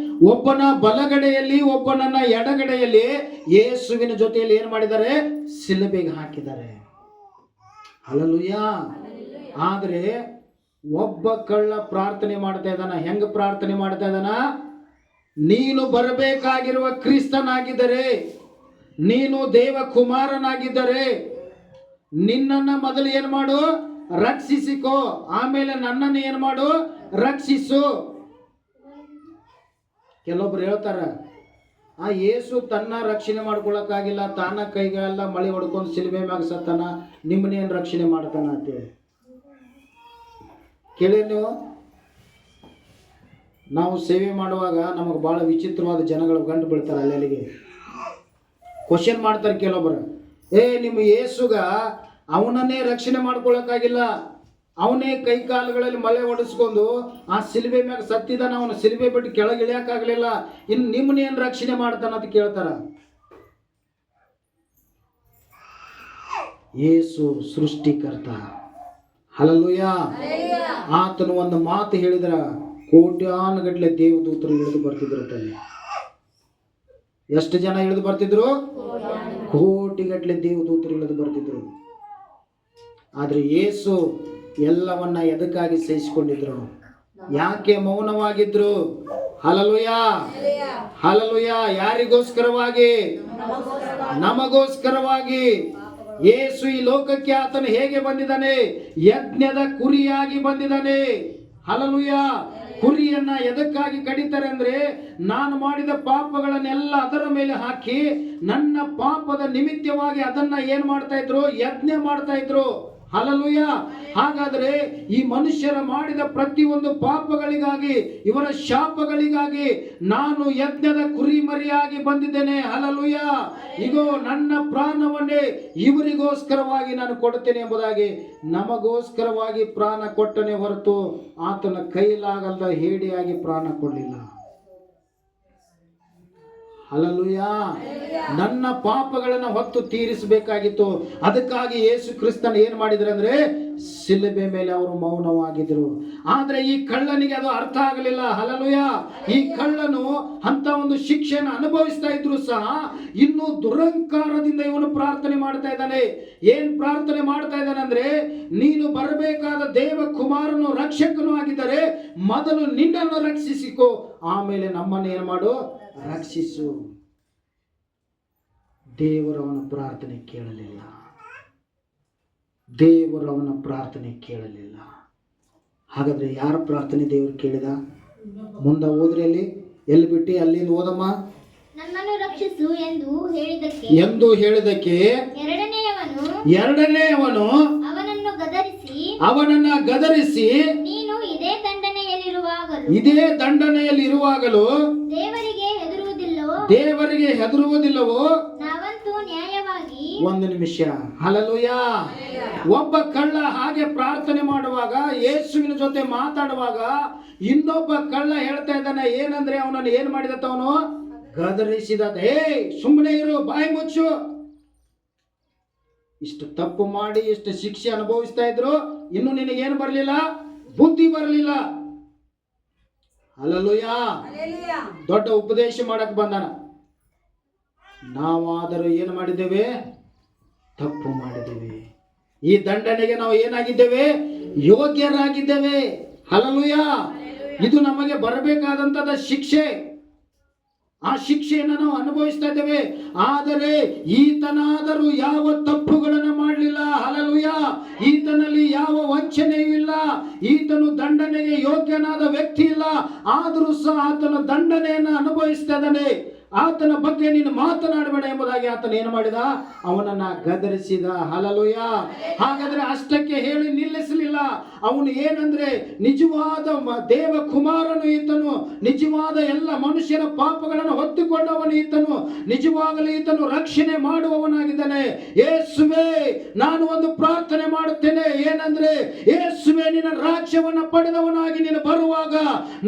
ಒಬ್ಬನ ಬಲಗಡೆಯಲ್ಲಿ ಒಬ್ಬನನ್ನ ಎಡಗಡೆಯಲ್ಲಿ ಯೇಸುವಿನ ಜೊತೆಯಲ್ಲಿ ಏನ್ ಮಾಡಿದ್ದಾರೆ? ಸಿಲುಬೆಗೆ ಹಾಕಿದ್ದಾರೆ. ಹಲ್ಲೆಲೂಯಾ. ಆದ್ರೆ ಒಬ್ಬ ಕಳ್ಳ ಪ್ರಾರ್ಥನೆ ಮಾಡ್ತಾ ಇದ್ದಾನ. ಹೆಂಗ ಪ್ರಾರ್ಥನೆ ಮಾಡ್ತಾ ಇದ್ದಾನ? ನೀನು ಬರಬೇಕಾಗಿರುವ ಕ್ರಿಸ್ತನಾಗಿದ್ದರೆ, ನೀನು ದೇವ ಕುಮಾರನಾಗಿದ್ದರೆ ನಿನ್ನನ್ನ ಮೊದಲು ಏನ್ ಮಾಡು? ರಕ್ಷಿಸಿಕೋ, ಆಮೇಲೆ ನನ್ನನ್ನು ಏನ್ ಮಾಡು? ರಕ್ಷಿಸು. ಕೆಲವೊಬ್ರು ಹೇಳ್ತಾರ, ಆ ಯೇಸು ತನ್ನ ರಕ್ಷಣೆ ಮಾಡ್ಕೊಳಕ್ಕಾಗಿಲ್ಲ, ತಾನ ಕೈಗೆಲ್ಲ ಮಳೆ ಹೊಡ್ಕೊಂಡು ಸಿಲುಬೆ ಮ್ಯಾಗ ಸತ್ತಾನ, ನಿಮ್ಮನ್ನೇನು ರಕ್ಷಣೆ ಮಾಡ್ತಾನ ಅಂತೇಳಿ ಕೇಳಿ ನೀವು. ನಾವು ಸೇವೆ ಮಾಡುವಾಗ ನಮಗೆ ಭಾಳ ವಿಚಿತ್ರವಾದ ಜನಗಳು ಗಂಟು ಬೀಳ್ತಾರೆ. ಅಲ್ಲಿಗೆ ಕ್ವಶನ್ ಮಾಡ್ತಾರೆ ಕೆಲವೊಬ್ಬರು, ನಿಮ್ಮ ಯೇಸುಗ ಅವನನ್ನೇ ರಕ್ಷಣೆ ಮಾಡ್ಕೊಳಕ್ಕಾಗಿಲ್ಲ, ಅವನೇ ಕೈ ಕಾಲುಗಳಲ್ಲಿ ಮಳೆ ಹೊಡಿಸ್ಕೊಂಡು ಆ ಸಿಲುಬೆ ಮ್ಯಾಗ ಸತ್ತಿದಾನ, ಅವನ ಸಿಲುಬೆ ಬಿಟ್ಟು ಕೆಳಗೆ ಇಳಿಯಕ್ಕಾಗಲಿಲ್ಲ, ಇನ್ನು ನಿಮ್ಮನ್ನೇನು ರಕ್ಷಣೆ ಮಾಡ್ತಾನ ಅಂತ ಕೇಳ್ತಾರ. ಯೇಸು ಸೃಷ್ಟಿಕರ್ತ. ಹಲ್ಲೆಲೂಯಾ. ಆತನು ಒಂದು ಮಾತು ಹೇಳಿದ್ರ ಕೋಟ್ಯಾನುಗಟ್ಟಲೆ ದೇವದೂತರು ಇಳಿದು ಬರ್ತಿದ್ರು. ತಲ್ಲಿ ಎಷ್ಟು ಜನ ಇಳಿದು ಬರ್ತಿದ್ರು? ಕೋಟಿಗಟ್ಟಲೆ ದೇವದೂತರು ಇಳಿದು ಬರ್ತಿದ್ರು. ಆದ್ರೆ ಯೇಸು ಎಲ್ಲವನ್ನ ಎದಕ್ಕಾಗಿ ಸಹಿಸಿಕೊಂಡಿದ್ರು? ಯಾಕೆ ಮೌನವಾಗಿದ್ರು? ಹಲ್ಲೆಲೂಯಾ. ಹಲ್ಲೆಲೂಯಾ. ಯಾರಿಗೋಸ್ಕರವಾಗಿ? ನಮಗೋಸ್ಕರವಾಗಿ. ಯೇಸು ಈ ಲೋಕಕ್ಕೆ ಆತನು ಹೇಗೆ ಬಂದಿದ್ದಾನೆ? ಯಜ್ಞದ ಕುರಿಯಾಗಿ ಬಂದಿದ್ದಾನೆ. ಹಲ್ಲೆಲೂಯಾ. ಕುರಿಯನ್ನ ಎದಕ್ಕಾಗಿ ಕಡಿತಾರೆ ಅಂದ್ರೆ, ನಾನು ಮಾಡಿದ ಪಾಪಗಳನ್ನೆಲ್ಲ ಅದರ ಮೇಲೆ ಹಾಕಿ ನನ್ನ ಪಾಪದ ನಿಮಿತ್ತವಾಗಿ ಅದನ್ನ ಏನ್ ಮಾಡ್ತಾ ಇದ್ರು? ಯಜ್ಞ ಮಾಡ್ತಾ ಇದ್ರು. ಹಲ್ಲೆಲೂಯಾ. ಹಾಗಾದ್ರೆ ಈ ಮನುಷ್ಯರ ಮಾಡಿದ ಪ್ರತಿಯೊಂದು ಪಾಪಗಳಿಗಾಗಿ, ಇವರ ಶಾಪಗಳಿಗಾಗಿ ನಾನು ಯಜ್ಞದ ಕುರಿಮರಿಯಾಗಿ ಬಂದಿದ್ದೇನೆ. ಹಲ್ಲೆಲೂಯಾ. ಇಗೋ ನನ್ನ ಪ್ರಾಣವನ್ನೇ ಇವರಿಗೋಸ್ಕರವಾಗಿ ನಾನು ಕೊಡುತ್ತೇನೆ ಎಂಬುದಾಗಿ ನಮಗೋಸ್ಕರವಾಗಿ ಪ್ರಾಣ ಕೊಟ್ಟನೆ ಹೊರತು ಆತನ ಕೈಲಾಗಲ್ದ ಹೇಡಿಯಾಗಿ ಪ್ರಾಣ ಕೊಡಲಿಲ್ಲ. ಹಲ್ಲೆಲೂಯಾ. ನನ್ನ ಪಾಪಗಳನ್ನು ಹೊತ್ತು ತೀರಿಸಬೇಕಾಗಿತ್ತು. ಅದಕ್ಕಾಗಿ ಯೇಸು ಕ್ರಿಸ್ತನ ಏನ್ ಮಾಡಿದ್ರು ಅಂದ್ರೆ ಸಿಲುಬೆ ಮೇಲೆ ಅವರು ಮೌನವಾಗಿದ್ರು. ಆದ್ರೆ ಈ ಕಳ್ಳನಿಗೆ ಅದು ಅರ್ಥ ಆಗಲಿಲ್ಲ. ಹಲ್ಲೆಲೂಯಾ. ಈ ಕಳ್ಳನು ಅಂತ ಒಂದು ಶಿಕ್ಷೆಯನ್ನು ಅನುಭವಿಸ್ತಾ ಇದ್ರು ಸಹ ಇನ್ನು ದುರಂಕಾರದಿಂದ ಇವನು ಪ್ರಾರ್ಥನೆ ಮಾಡ್ತಾ ಇದ್ದಾನೆ. ಏನ್ ಪ್ರಾರ್ಥನೆ ಮಾಡ್ತಾ ಇದ್ದಾನೆ ಅಂದ್ರೆ, ನೀನು ಬರಬೇಕಾದ ದೇವ ಕುಮಾರನು ರಕ್ಷಕನು ಆಗಿದ್ದರೆ ಮೊದಲು ನಿನ್ನನ್ನು ರಕ್ಷಿಸಿಕೋ, ಆಮೇಲೆ ನಮ್ಮನ್ನು ಏನ್ ಮಾಡು? ರಕ್ಷಿಸು. ದೇವರು ಅವನ ಪ್ರಾರ್ಥನೆ ಕೇಳಲಿಲ್ಲ. ದೇವರು ಅವನ ಪ್ರಾರ್ಥನೆ ಕೇಳಲಿಲ್ಲ. ಹಾಗಾದ್ರೆ ಯಾರ ಪ್ರಾರ್ಥನೆ ದೇವರು ಕೇಳಿದ? ಮುಂದೆ ಓದ್ರಿ, ಎಲ್ಲಿ ಬಿಟ್ಟು ಅಲ್ಲಿಂದ ಓದಮ್ಮ. ನನ್ನನ್ನು ರಕ್ಷಿಸು ಎಂದು ಹೇಳಿದಕ್ಕೆ ಎರಡನೆಯವನು ಅವನನ್ನ ಗದರಿಸಿ ನೀನು ಇದೇ ದಂಡನೆಯಲ್ಲಿರುವಾಗಲೂ ದೇವರಿಗೆ ಹೆದರುವುದಿಲ್ಲವೋ? ನಾವಂತೂ ನ್ಯಾಯವಾಗಿ. ಒಂದು ನಿಮಿಷ. ಹಲ್ಲೆಲೂಯಾ. ಒಬ್ಬ ಕಳ್ಳ ಹಾಗೆ ಪ್ರಾರ್ಥನೆ ಮಾಡುವಾಗ, ಯೇಸುವಿನ ಜೊತೆ ಮಾತಾಡುವಾಗ ಇನ್ನೊಬ್ಬ ಕಳ್ಳ ಹೇಳ್ತಾ ಇದ್ದಾನೆ ಏನಂದ್ರೆ, ಅವನನ್ನು ಏನ್ ಮಾಡಿದವನು? ಗದರಿಸಿದ. ಸುಮ್ಮನೆ ಇರು, ಬಾಯಿ ಮುಚ್ಚು. ಇಷ್ಟು ತಪ್ಪು ಮಾಡಿ ಇಷ್ಟು ಶಿಕ್ಷೆ ಅನುಭವಿಸ್ತಾ ಇದ್ರು, ಇನ್ನು ನಿನಗೇನು ಬರಲಿಲ್ಲ? ಬುದ್ಧಿ ಬರಲಿಲ್ಲ. ಹಲ್ಲೆಲೂಯಾ. ದೊಡ್ಡ ಉಪದೇಶ ಮಾಡಕ್ ಬಂದಾನ. ನಾವಾದರೂ ಏನು ಮಾಡಿದ್ದೇವೆ? ತಪ್ಪು ಮಾಡಿದ್ದೇವೆ. ಈ ದಂಡನೆಗೆ ನಾವು ಏನಾಗಿದ್ದೇವೆ? ಯೋಗ್ಯರಾಗಿದ್ದೇವೆ. ಹಲ್ಲೆಲೂಯಾ. ಇದು ನಮಗೆ ಬರಬೇಕಾದಂತದ ಶಿಕ್ಷೆ. ಆ ಶಿಕ್ಷೆಯನ್ನು ನಾವು ಅನುಭವಿಸ್ತಾ ಇದ್ದೇವೆ. ಆದರೆ ಈತನಾದರೂ ಯಾವ ತಪ್ಪುಗಳನ್ನು ಮಾಡಲಿಲ್ಲ. ಹಲ್ಲೆಲೂಯಾ. ಈತನಲ್ಲಿ ಯಾವ ವಂಚನೆಯೂ ಇಲ್ಲ. ಈತನು ದಂಡನೆಗೆ ಯೋಗ್ಯನಾದ ವ್ಯಕ್ತಿ ಇಲ್ಲ. ಆದರೂ ಸಹ ಆತನ ದಂಡನೆಯನ್ನು ಅನುಭವಿಸ್ತಾ ಇದ್ದಾನೆ. ಆತನ ಬಗ್ಗೆ ನೀನು ಮಾತನಾಡಬೇಡ ಎಂಬುದಾಗಿ ಆತನ ಏನು ಮಾಡಿದ, ಅವನನ್ನ ಗದರಿಸಿದ. ಹಲ್ಲೆಲೂಯ. ಹಾಗಾದ್ರೆ ಅಷ್ಟಕ್ಕೆ ಹೇಳಿ ನಿಲ್ಲಿಸಲಿಲ್ಲ. ಅವನು ಏನಂದ್ರೆ ನಿಜವಾದ ದೇವ ಕುಮಾರನು ಈತನು, ನಿಜವಾದ ಎಲ್ಲ ಮನುಷ್ಯರ ಪಾಪಗಳನ್ನು ಹೊತ್ತುಕೊಂಡವನು ಈತನು, ನಿಜವಾಗಲೂ ಈತನು ರಕ್ಷಣೆ ಮಾಡುವವನಾಗಿದ್ದಾನೆ. ಯೇಸುವೇ, ನಾನು ಒಂದು ಪ್ರಾರ್ಥನೆ ಮಾಡುತ್ತೇನೆ, ಏನಂದ್ರೆ ಯೇಸುವೇ, ನಿನ್ನ ರಾಜ್ಯವನ್ನ ಪಡೆದವನಾಗಿ ನೀನು ಬರುವಾಗ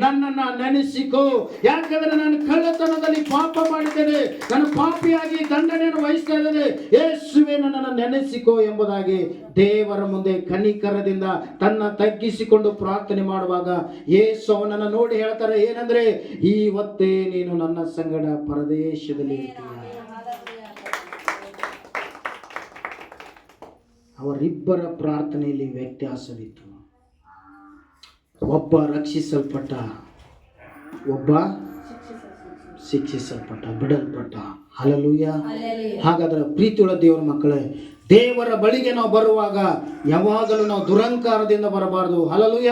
ನನ್ನನ್ನ ನೆನೆಸಿಕೋ. ಯಾಕಂದ್ರೆ ನಾನು ಕಳ್ಳತನದಲ್ಲಿ ಪಾಪ ಮಾಡಿದ್ದೇನೆ, ನಾನು ಪಾಪಿಯಾಗಿ ದಂಡನೆಯನ್ನು ವಹಿಸ್ತಾ ಇದ್ದೇನೆ. ಯೇಸುವೇ, ನನ್ನನ್ನು ನೆನೆಸಿಕೋ ಎಂಬುದಾಗಿ ದೇವರ ಮುಂದೆ ಕನಿಕರದಿಂದ ತನ್ನ ತಗ್ಗಿಸಿಕೊಂಡು ಪ್ರಾರ್ಥನೆ ಮಾಡುವಾಗ ಯೇಸು ಅವನನ್ನು ನೋಡಿ ಹೇಳ್ತಾರೆ, ಏನಂದ್ರೆ ಇವತ್ತೇ ನೀನು ನನ್ನ ಸಂಗಡ ಪರದೇಶದಲ್ಲಿ ಇರ್ತೀಯ. ಅವರಿಬ್ಬರ ಪ್ರಾರ್ಥನೆಯಲ್ಲಿ ವ್ಯತ್ಯಾಸವಿತ್ತು. ಒಬ್ಬ ರಕ್ಷಿಸಲ್ಪಟ್ಟ, ಒಬ್ಬ ಶಿಕ್ಷಿಸಲ್ಪಟ್ಟ, ಬಿಡಲ್ಪಟ್ಟ. ಹಲ್ಲೆಲೂಯ. ಹಾಗಾದ್ರೆ ಪ್ರೀತಿಯುಳ್ಳ ದೇವರ ಮಕ್ಕಳೇ, ದೇವರ ಬಳಿಗೆ ನಾವು ಬರುವಾಗ ಯಾವಾಗಲೂ ನಾವು ದುರಂಕಾರದಿಂದ ಬರಬಾರದು. ಹಲ್ಲೆಲೂಯ.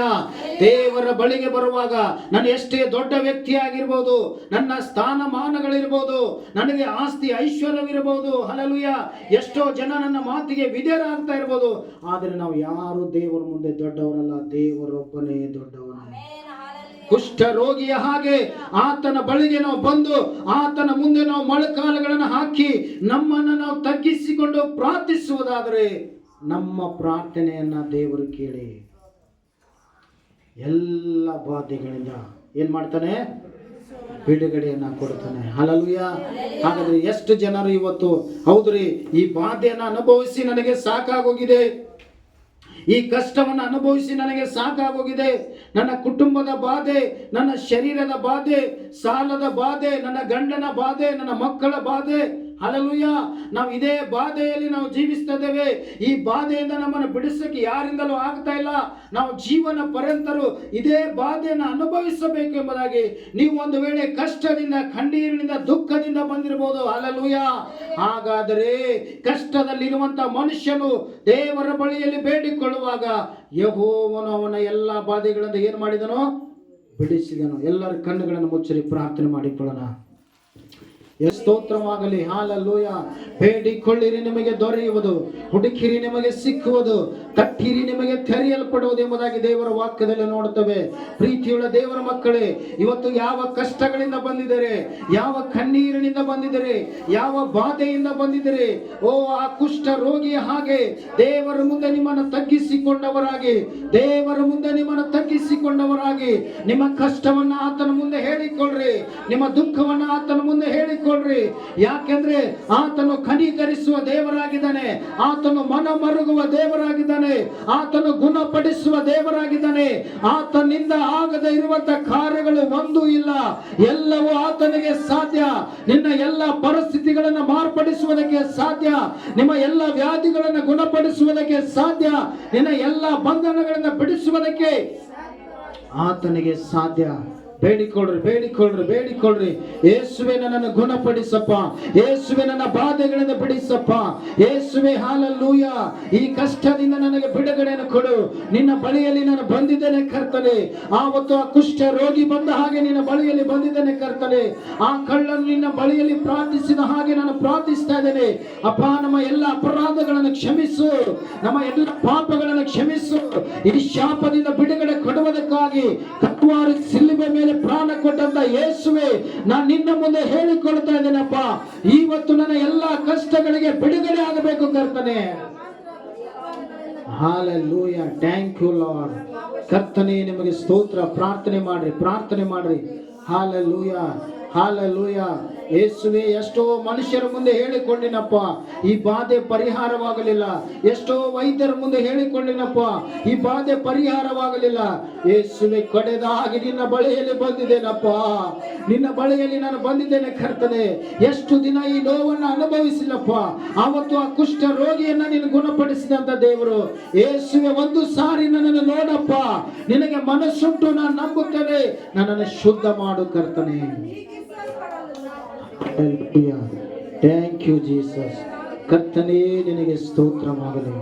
ದೇವರ ಬಳಿಗೆ ಬರುವಾಗ ನಾನು ಎಷ್ಟೇ ದೊಡ್ಡ ವ್ಯಕ್ತಿ ಆಗಿರ್ಬೋದು, ನನ್ನ ಸ್ಥಾನಮಾನಗಳಿರ್ಬೋದು, ನನಗೆ ಆಸ್ತಿ ಐಶ್ವರ್ಯವಿರಬಹುದು, ಹಲ್ಲೆಲೂಯ, ಎಷ್ಟೋ ಜನ ನನ್ನ ಮಾತಿಗೆ ವಿಧೇಯರಾಗ್ತಾ ಇರ್ಬೋದು, ಆದರೆ ನಾವು ಯಾರು ದೇವರ ಮುಂದೆ ದೊಡ್ಡವರಲ್ಲ, ದೇವರೊಬ್ಬನೇ ದೊಡ್ಡವನು. ಕುಷ್ಠ ರೋಗಿಯ ಹಾಗೆ ಆತನ ಬಳಿಗೆ ನಾವು ಬಂದು ಆತನ ಮುಂದೆ ನಾವು ಮೊಳಕಾಲುಗಳನ್ನು ಹಾಕಿ ನಮ್ಮನ್ನು ನಾವು ತಗ್ಗಿಸಿಕೊಂಡು ಪ್ರಾರ್ಥಿಸುವುದಾದರೆ ನಮ್ಮ ಪ್ರಾರ್ಥನೆಯನ್ನ ದೇವರು ಕೇಳಿ ಎಲ್ಲ ಬಾಧೆಗಳಿಂದ ಏನ್ ಮಾಡ್ತಾನೆ, ಬಿಡುಗಡೆಯನ್ನ ಕೊಡ್ತಾನೆ. ಹಲ್ಲೆಲೂಯ. ಹಾಗಾದ್ರೆ ಎಷ್ಟು ಜನರು ಇವತ್ತು ಹೌದ್ರಿ ಈ ಬಾಧೆಯನ್ನ ಅನುಭವಿಸಿ ನನಗೆ ಸಾಕಾಗೋಗಿದೆ, ಈ ಕಷ್ಟವನ್ನು ಅನುಭವಿಸಿ ನನಗೆ ಸಾಕಾಗೋಗಿದೆ, ನನ್ನ ಕುಟುಂಬದ ಬಾಧೆ, ನನ್ನ ಶರೀರದ ಬಾಧೆ, ಸಾಲದ ಬಾಧೆ, ನನ್ನ ಗಂಡನ ಬಾಧೆ, ನನ್ನ ಮಕ್ಕಳ ಬಾಧೆ, ಹಲ್ಲೆಲೂಯ, ನಾವು ಇದೇ ಬಾಧೆಯಲ್ಲಿ ನಾವು ಜೀವಿಸ್ತಾ ಇದ್ದೇವೆ. ಈ ಬಾಧೆಯಿಂದ ನಮ್ಮನ್ನು ಬಿಡಿಸಕ್ಕೆ ಯಾರಿಂದಲೂ ಆಗ್ತಾ ಇಲ್ಲ. ನಾವು ಜೀವನ ಪರ್ಯಂತರು ಇದೇ ಬಾಧೆಯನ್ನು ಅನುಭವಿಸಬೇಕು ಎಂಬುದಾಗಿ ನೀವು ಒಂದು ವೇಳೆ ಕಷ್ಟದಿಂದ, ಕಣ್ಣೀರಿನಿಂದ, ದುಃಖದಿಂದ ಬಂದಿರಬಹುದು. ಹಲ್ಲೆಲೂಯ. ಹಾಗಾದರೆ ಕಷ್ಟದಲ್ಲಿರುವಂತ ಮನುಷ್ಯನು ದೇವರ ಬಳಿಯಲ್ಲಿ ಬೇಡಿಕೊಳ್ಳುವಾಗ ಯೆಹೋವನು ಅವನ ಎಲ್ಲ ಬಾಧೆಗಳಿಂದ ಏನು ಮಾಡಿದನೋ, ಬಿಡಿಸಿದನು. ಎಲ್ಲರ ಕಣ್ಣುಗಳನ್ನು ಮುಚ್ಚರಿ, ಪ್ರಾರ್ಥನೆ ಮಾಡಿಕೊಳ್ಳೋಣ. ಸ್ತೋತ್ರವಾಗಲಿ. ಹಾಲೆಲೂಯ. ಬೇಡಿಕೊಳ್ಳಿರಿ ನಿಮಗೆ ದೊರೆಯುವುದು, ಹುಡುಕಿರಿ ನಿಮಗೆ ಸಿಕ್ಕುವುದು, ತಟ್ಟಿರಿ ನಿಮಗೆ ತೆರೆಯಲ್ಪಡುವುದು ಎಂಬುದಾಗಿ ದೇವರ ವಾಕ್ಯದಲ್ಲಿ ನೋಡುತ್ತೇವೆ. ಪ್ರೀತಿಯುಳ್ಳ ದೇವರ ಮಕ್ಕಳೇ, ಇವತ್ತು ಯಾವ ಕಷ್ಟಗಳಿಂದ ಬಂದಿದ್ದಾರೆ, ಯಾವ ಕಣ್ಣೀರಿನಿಂದ ಬಂದಿದ್ದಾರೆ, ಯಾವ ಬಾಧೆಯಿಂದ ಬಂದಿದ್ದಾರೆ, ಓ ಆ ಕುಷ್ಠ ರೋಗಿಯ ಹಾಗೆ ದೇವರ ಮುಂದೆ ನಿಮ್ಮನ್ನು ತಗ್ಗಿಸಿಕೊಂಡವರಾಗಿ, ದೇವರ ಮುಂದೆ ನಿಮ್ಮನ್ನು ತಗ್ಗಿಸಿಕೊಂಡವರಾಗಿ ನಿಮ್ಮ ಕಷ್ಟವನ್ನ ಆತನ ಮುಂದೆ ಹೇಳಿಕೊಳ್ಳ್ರಿ, ನಿಮ್ಮ ದುಃಖವನ್ನ ಆತನ ಮುಂದೆ ಹೇಳಿಕೊಳ್ಳ್ರಿ. ಯಾಕೆಂದ್ರೆ ಆತನು ಕನಿಕರಿಸುವ ದೇವರಾಗಿದ್ದಾನೆ, ಆತನು ಮನ ಮರುಗುವ ದೇವರಾಗಿದ್ದಾನೆ, ಆತನು ಗುಣಪಡಿಸುವ ದೇವರಾಗಿದ್ದಾನೆ. ಆತನಿಂದ ಆಗದೆ ಇರುವಂತಹ ಕಾರ್ಯಗಳು ಒಂದೂ ಇಲ್ಲ, ಎಲ್ಲವೂ ಆತನಿಗೆ ಸಾಧ್ಯ. ನಿನ್ನ ಎಲ್ಲ ಪರಿಸ್ಥಿತಿಗಳನ್ನು ಮಾರ್ಪಡಿಸುವುದಕ್ಕೆ ಸಾಧ್ಯ, ನಿಮ್ಮ ಎಲ್ಲ ವ್ಯಾಧಿಗಳನ್ನು ಗುಣಪಡಿಸುವುದಕ್ಕೆ ಸಾಧ್ಯ, ನಿನ್ನ ಎಲ್ಲ ಬಂಧನಗಳನ್ನು ಬಿಡಿಸುವುದಕ್ಕೆ ಆತನಿಗೆ ಸಾಧ್ಯ. ಬೇಡಿಕೊಳ್ಳ್ರಿ, ಬೇಡಿಕೊಳ್ಳ್ರಿ, ಬೇಡಿಕೊಳ್ಳ್ರಿ. ಯೇಸುವೆ ನನ್ನನ್ನು ಗುಣಪಡಿಸಪ್ಪ, ಯೇಸುವೆ ನನ್ನ ಬಾಧೆಗಳಿಂದ ಬಿಡಿಸಪ್ಪ, ಯೇಸುವೆ ಹಲ್ಲೆಲೂಯ, ಈ ಕಷ್ಟದಿಂದ ನನಗೆ ಬಿಡುಗಡೆಯನ್ನು ಕೊಡು. ನಿನ್ನ ಬಳಿಯಲ್ಲಿ ನಾನು ಬಂದಿದ್ದೇನೆ ಕರ್ತನೆ. ಆವತ್ತು ಆ ಕುಷ್ಠ ರೋಗಿ ಬಂದ ಹಾಗೆ ನಿನ್ನ ಬಳಿಯಲ್ಲಿ ಬಂದಿದ್ದೇನೆ ಕರ್ತನೆ. ಆ ಕಳ್ಳನು ನಿನ್ನ ಬಳಿಯಲ್ಲಿ ಪ್ರಾರ್ಥಿಸಿದ ಹಾಗೆ ನಾನು ಪ್ರಾರ್ಥಿಸ್ತಾ ಇದ್ದೇನೆ. ಅಪ್ಪ, ನಮ್ಮ ಎಲ್ಲ ಅಪರಾಧಗಳನ್ನು ಕ್ಷಮಿಸು, ನಮ್ಮ ಎಲ್ಲ ಪಾಪಗಳನ್ನು ಕ್ಷಮಿಸು. ಈ ಶಾಪದಿಂದ ಬಿಡುಗಡೆ ಕೊಡುವುದಕ್ಕಾಗಿ ಕಲ್ವಾರಿ ಸಿಲುಬೆ ಮೇಲೆ ಪ್ರಾಣ ಕೊಟ್ಟಂತ ಯೇಸುವೆ, ನಾನು ನಿನ್ನ ಮುಂದೆ ಹೇಳಿಕೊಳ್ತಾ ಇದ್ದೇನಪ್ಪ, ಇವತ್ತು ನನ್ನ ಎಲ್ಲಾ ಕಷ್ಟಗಳಿಗೆ ಬಿಡುಗಡೆ ಆಗಬೇಕು ಕರ್ತನೆ. ಹಾಲೆಲೂಯ. Thank you Lord. ಕರ್ತನೆ ನಿಮಗೆ ಸ್ತೋತ್ರ. ಪ್ರಾರ್ಥನೆ ಮಾಡ್ರಿ, ಪ್ರಾರ್ಥನೆ ಮಾಡ್ರಿ. Hallelujah, hallelujah. ಯೇಸುವೆ, ಎಷ್ಟೋ ಮನುಷ್ಯರ ಮುಂದೆ ಹೇಳಿಕೊಂಡಿನಪ್ಪ, ಈ ಬಾಧೆ ಪರಿಹಾರವಾಗಲಿಲ್ಲ. ಎಷ್ಟೋ ವೈದ್ಯರ ಮುಂದೆ ಹೇಳಿಕೊಂಡಿನಪ್ಪ, ಈ ಬಾಧೆ ಪರಿಹಾರವಾಗಲಿಲ್ಲ. ಯೇಸುವೆ, ಕಡೆದಾಗಿ ನಿನ್ನ ಬಳಿಯಲ್ಲಿ ಬಂದಿದ್ದೇನಪ್ಪ, ನಿನ್ನ ಬಳಿಯಲ್ಲಿ ನಾನು ಬಂದಿದ್ದೇನೆ ಕರ್ತನೆ. ಎಷ್ಟು ದಿನ ಈ ನೋವನ್ನು ಅನುಭವಿಸಿಲ್ಲಪ್ಪ, ಆವತ್ತು ಆ ಕುಷ್ಠ ರೋಗಿಯನ್ನ ನೀನು ಗುಣಪಡಿಸಿದಂತ ದೇವರು. ಯೇಸುವೆ, ಒಂದು ಸಾರಿ ನನ್ನನ್ನು ನೋಡಪ್ಪ, ನಿನಗೆ ಮನಸ್ಸುಂಟು, ನಾನು ನಂಬುತ್ತೇನೆ, ನನ್ನನ್ನು ಶುದ್ಧ ಮಾಡು ಕರ್ತನೆ. Thank you Jesus. ಕರ್ತನೇ ನಿನಗೆ ಸ್ತೋತ್ರವಾಗಲಿ.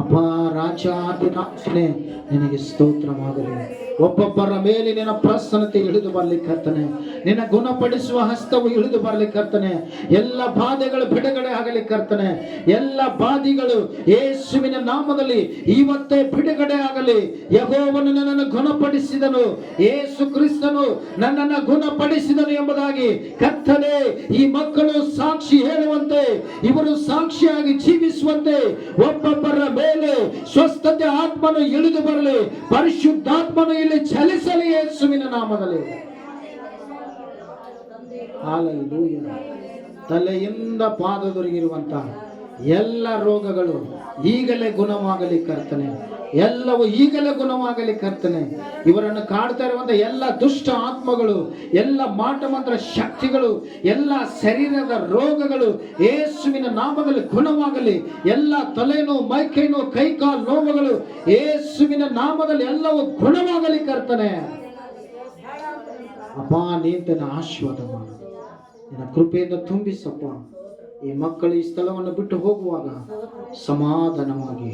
ಅಪ್ಪ, ರಾಜಾಧಿರಾಜನೇ ನಿನಗೆ ಸ್ತೋತ್ರವಾಗಲಿ. ಒಬ್ಬೊಬ್ಬರ ಮೇಲೆ ನಿನ್ನ ಪ್ರಸನ್ನತೆ ಇಳಿದು ಬರ್ಲಿಕ್ಕೆ ಕರ್ತನೆ. ನಿನ್ನ ಗುಣಪಡಿಸುವ ಹಸ್ತವು ಇಳಿದು ಬರ್ಲಿಕ್ಕೆ ಕರ್ತನೆ. ಎಲ್ಲ ಬಾಧೆಗಳು ಬಿಡುಗಡೆ ಆಗಲಿಕ್ಕೆ ಕರ್ತನೆ. ಎಲ್ಲ ಬಾಧಿಗಳು ಯೇಸುವಿನ ನಾಮದಲ್ಲಿ ಇವತ್ತೇ ಬಿಡುಗಡೆ ಆಗಲಿ. ಯೆಹೋವನು ನನ್ನನ್ನು ಗುಣಪಡಿಸಿದನು, ಯೇಸು ಕ್ರಿಸ್ತನು ನನ್ನನ್ನು ಗುಣಪಡಿಸಿದನು ಎಂಬುದಾಗಿ ಕರ್ತನೆ ಈ ಮಕ್ಕಳು ಸಾಕ್ಷಿ ಹೇಳುವಂತೆ, ಇವರು ಸಾಕ್ಷಿಯಾಗಿ ಜೀವಿಸುವಂತೆ ಒಬ್ಬೊಬ್ಬರ ಮೇಲೆ ಸ್ವಸ್ಥತೆ ಆತ್ಮನು ಇಳಿದು ಬರಲಿ. ಪರಿಶುದ್ಧಾತ್ಮನು ಇಲ್ಲಿ ಚಲಿಸಲಿ ಯೇಸುವಿನ ನಾಮದಲ್ಲಿ. ಹಲ್ಲೆಲೂಯಾ. ತಲೆಯಿಂದ ಪಾದದವರೆಗಿರುವಂತಹ ಎಲ್ಲ ರೋಗಗಳು ಈಗಲೇ ಗುಣವಾಗಲಿ ಕರ್ತನೆ. ಎಲ್ಲವೂ ಈಗಲೇ ಗುಣವಾಗಲಿ ಕರ್ತನೆ. ಇವರನ್ನು ಕಾಡ್ತಾ ಇರುವಂತಹ ಎಲ್ಲ ದುಷ್ಟ ಆತ್ಮಗಳು, ಎಲ್ಲ ಮಾಟಮಂತ್ರ ಶಕ್ತಿಗಳು, ಎಲ್ಲ ಶರೀರದ ರೋಗಗಳು ಯೇಸುವಿನ ನಾಮದಲ್ಲಿ ಗುಣವಾಗಲಿ. ಎಲ್ಲ ತಲೆನೋವು, ಮೈಕೈ ನೋವು, ಕೈಕಾಲು ನೋವುಗಳು ಯೇಸುವಿನ ನಾಮದಲ್ಲಿ ಎಲ್ಲವೂ ಗುಣವಾಗಲಿ ಕರ್ತನೆ. ಅಪ್ಪ ನೀತನ ಆಶೀರ್ವಾದ ಮಾಡು, ನಿನ್ನ ಕೃಪೆಯಿಂದ ತುಂಬಿಸಪ್ಪ. ಈ ಮಕ್ಕಳು ಈ ಸ್ಥಳವನ್ನು ಬಿಟ್ಟು ಹೋಗುವಾಗ ಸಮಾಧಾನವಾಗಿ,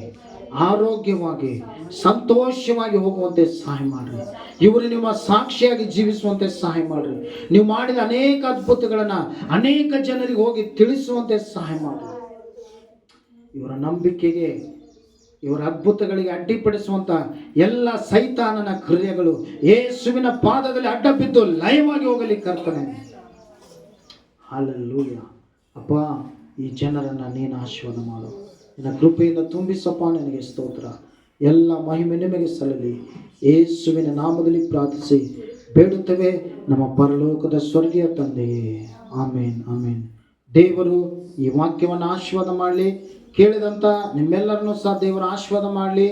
ಆರೋಗ್ಯವಾಗಿ, ಸಂತೋಷವಾಗಿ ಹೋಗುವಂತೆ ಸಹಾಯ ಮಾಡ್ರಿ. ಇವರು ನಿಮ್ಮ ಸಾಕ್ಷಿಯಾಗಿ ಜೀವಿಸುವಂತೆ ಸಹಾಯ ಮಾಡ್ರಿ. ನೀವು ಮಾಡಿದ ಅನೇಕ ಅದ್ಭುತಗಳನ್ನ ಅನೇಕ ಜನರಿಗೆ ಹೋಗಿ ತಿಳಿಸುವಂತೆ ಸಹಾಯ ಮಾಡ್ರಿ. ಇವರ ನಂಬಿಕೆಗೆ, ಇವರ ಅದ್ಭುತಗಳಿಗೆ ಅಡ್ಡಿಪಡಿಸುವಂತ ಎಲ್ಲ ಸೈತಾನನ ಕ್ರಿಯೆಗಳು ಯೇಸುವಿನ ಪಾದದಲ್ಲಿ ಅಡ್ಡ ಬಿದ್ದು ಲಯವಾಗಿ ಹೋಗಲಿ ಕರ್ತನೆ. ಹಲ್ಲೆಲೂಯಾ. ಅಪ್ಪ ಈ ಜನರನ್ನು ನೀನು ಆಶೀರ್ವಾದ ಮಾಡು, ನಿನ್ನ ಕೃಪೆಯಿಂದ ತುಂಬಿಸಪ್ಪ. ನಿನಗೆ ಸ್ತೋತ್ರ. ಎಲ್ಲ ಮಹಿಮೆ ನಿಮಗೆ ಸಲ್ಲಲಿ. ಯೇಸುವಿನ ನಾಮದಲ್ಲಿ ಪ್ರಾರ್ಥಿಸಿ ಬೇಡುತ್ತೇವೆ ನಮ್ಮ ಪರಲೋಕದ ಸ್ವರ್ಗೀಯ ತಂದೆಯೇ. ಆಮೇನ್, ಆಮೇನ್. ದೇವರು ಈ ವಾಕ್ಯವನ್ನು ಆಶೀರ್ವಾದ ಮಾಡಲಿ. ಕೇಳಿದಂಥ ನಿಮ್ಮೆಲ್ಲರನ್ನೂ ಸಹ ದೇವರ ಆಶೀರ್ವಾದ ಮಾಡಲಿ.